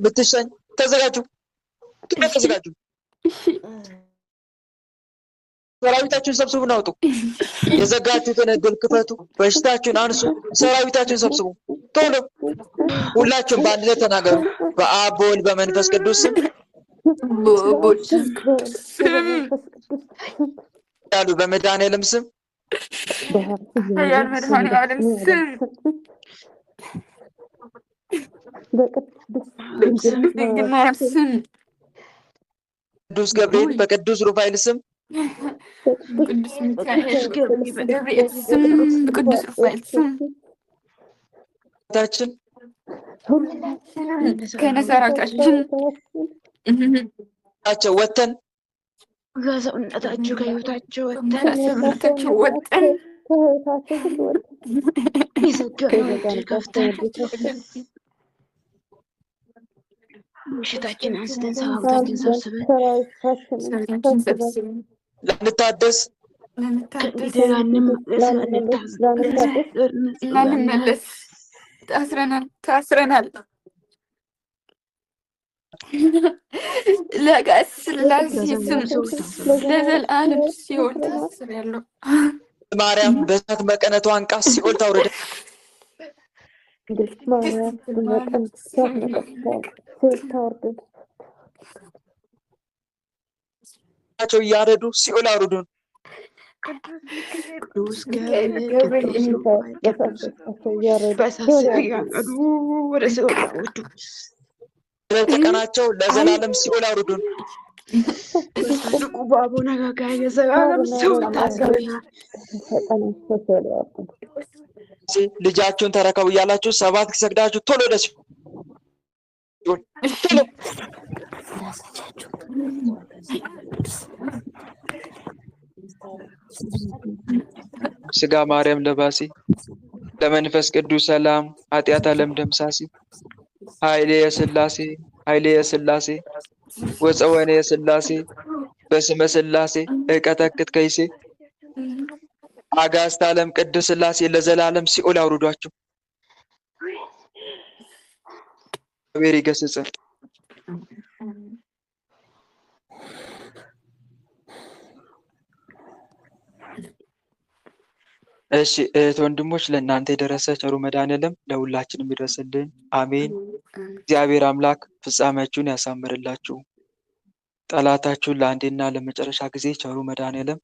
ብትሸኝ ተዘጋጁ፣ ተዘጋጁ። ሰራዊታችሁን ሰብስቡና አውጡ። የዘጋችሁትን እድል ክፈቱ። በሽታችሁን አንሱ። ሰራዊታችሁን ሰብስቡ ቶሎ። ሁላችሁም በአንድነት ተናገሩ። በአብ በወልድ በመንፈስ ቅዱስ ስም ያሉ በመድኃኔዓለም ስም ቅዱስ ገብርኤል በቅዱስ ሩፋኤል ስም
ቅዱስ ሚካኤል በገብርኤል ስም ቅዱስ ሩፋኤል ስም
ታችን
ከነሰራዊታችን
ናቸው ወተን
ከሰውነታችሁ ከህይወታችሁ
ከሰውነታችን ወጠን
የዘጋነውን ከፍተን ምሽታችን አንስተን ሰባብታችን ሰብስበን
ለንታደስ
ላንመለስ ታስረናል። ለጋስ ስላሴ ስም ለዘላለም ሲኦል ታስሬያለሁ።
ማርያም በእሳት መቀነቷን ቃስ ሲኦል ታውርደ ናቸው እያረዱ ሲኦል አውርዱን።
ቅዱስ ገብርኤል ወደ ሲኦል አውርዱ።
ለተቀናቸው ለዘላለም ሲኦል አውርዱን።
ትልቁ በአቡነ ገጋ የዘላለም ሲኦል ታስረናል።
ልጃችሁን ተረከቡ እያላችሁ 7 ሰግዳችሁ ቶሎ ወደ ሲኦል ቶሎ ስጋ ማርያም ለባሲ ለመንፈስ ቅዱስ ሰላም ኃጢአት ዓለም ደምሳሲ ኃይሌ የሥላሴ ኃይሌ የሥላሴ ወፀወኔ የሥላሴ በስመ ሥላሴ እቀጠቅጥ ከይሴ አጋዕዝተ ዓለም ቅድስት ሥላሴ ለዘላለም ሲኦል አውርዷቸው። እግዚአብሔር ይገስጽን። እሺ እህት ወንድሞች፣ ለእናንተ የደረሰ ቸሩ መድኃኔዓለም ለሁላችንም ይድረስልን። አሜን። እግዚአብሔር አምላክ ፍጻሜያችሁን ያሳምርላችሁ። ጠላታችሁን ለአንዴና ለመጨረሻ ጊዜ ቸሩ መድኃኔዓለም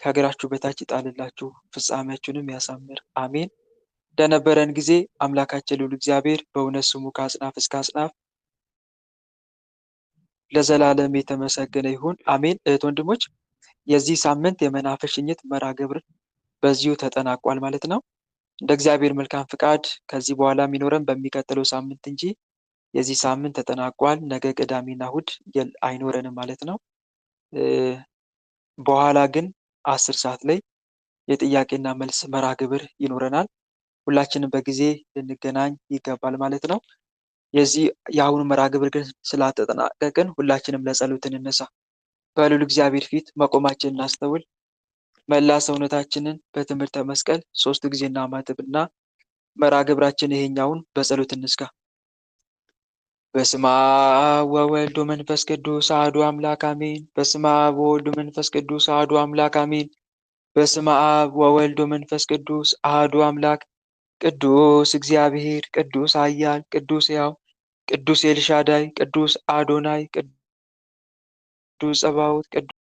ከእግራችሁ በታች ይጣልላችሁ፣ ፍጻሜያችሁንም ያሳምር። አሜን። እንደነበረን ጊዜ አምላካችን ልዑል እግዚአብሔር በእውነት ስሙ ከአጽናፍ እስከ አጽናፍ ለዘላለም የተመሰገነ ይሁን። አሜን። እህት ወንድሞች፣ የዚህ ሳምንት የመናፍስት ሽኝት መርሐ ግብር በዚሁ ተጠናቋል ማለት ነው። እንደ እግዚአብሔር መልካም ፍቃድ ከዚህ በኋላ የሚኖረን በሚቀጥለው ሳምንት እንጂ የዚህ ሳምንት ተጠናቋል። ነገ ቅዳሜና እሑድ አይኖረንም ማለት ነው። በኋላ ግን 10 ሰዓት ላይ የጥያቄና መልስ መርሐ ግብር ይኖረናል። ሁላችንም በጊዜ ልንገናኝ ይገባል ማለት ነው። የዚህ የአሁኑ መርሐ ግብር ግን ስላተጠናቀቅን ሁላችንም ለጸሎት እንነሳ። በልዑል እግዚአብሔር ፊት መቆማችንን እናስተውል። መላ ሰውነታችንን በትምህርተ መስቀል 3 ጊዜ እናማትብና መርሐ ግብራችን ይሄኛውን በጸሎት እንስጋ። በስመ አብ ወወልድ ወመንፈስ ቅዱስ አሐዱ አምላክ አሜን። በስመ አብ ወወልድ ወመንፈስ ቅዱስ አሐዱ አምላክ አሜን። በስመ አብ ወወልድ ወመንፈስ ቅዱስ አሐዱ አምላክ። ቅዱስ እግዚአብሔር፣ ቅዱስ ኃያል፣ ቅዱስ ሕያው፣ ቅዱስ ኤልሻዳይ፣ ቅዱስ አዶናይ፣ ቅዱስ ጸባኦት፣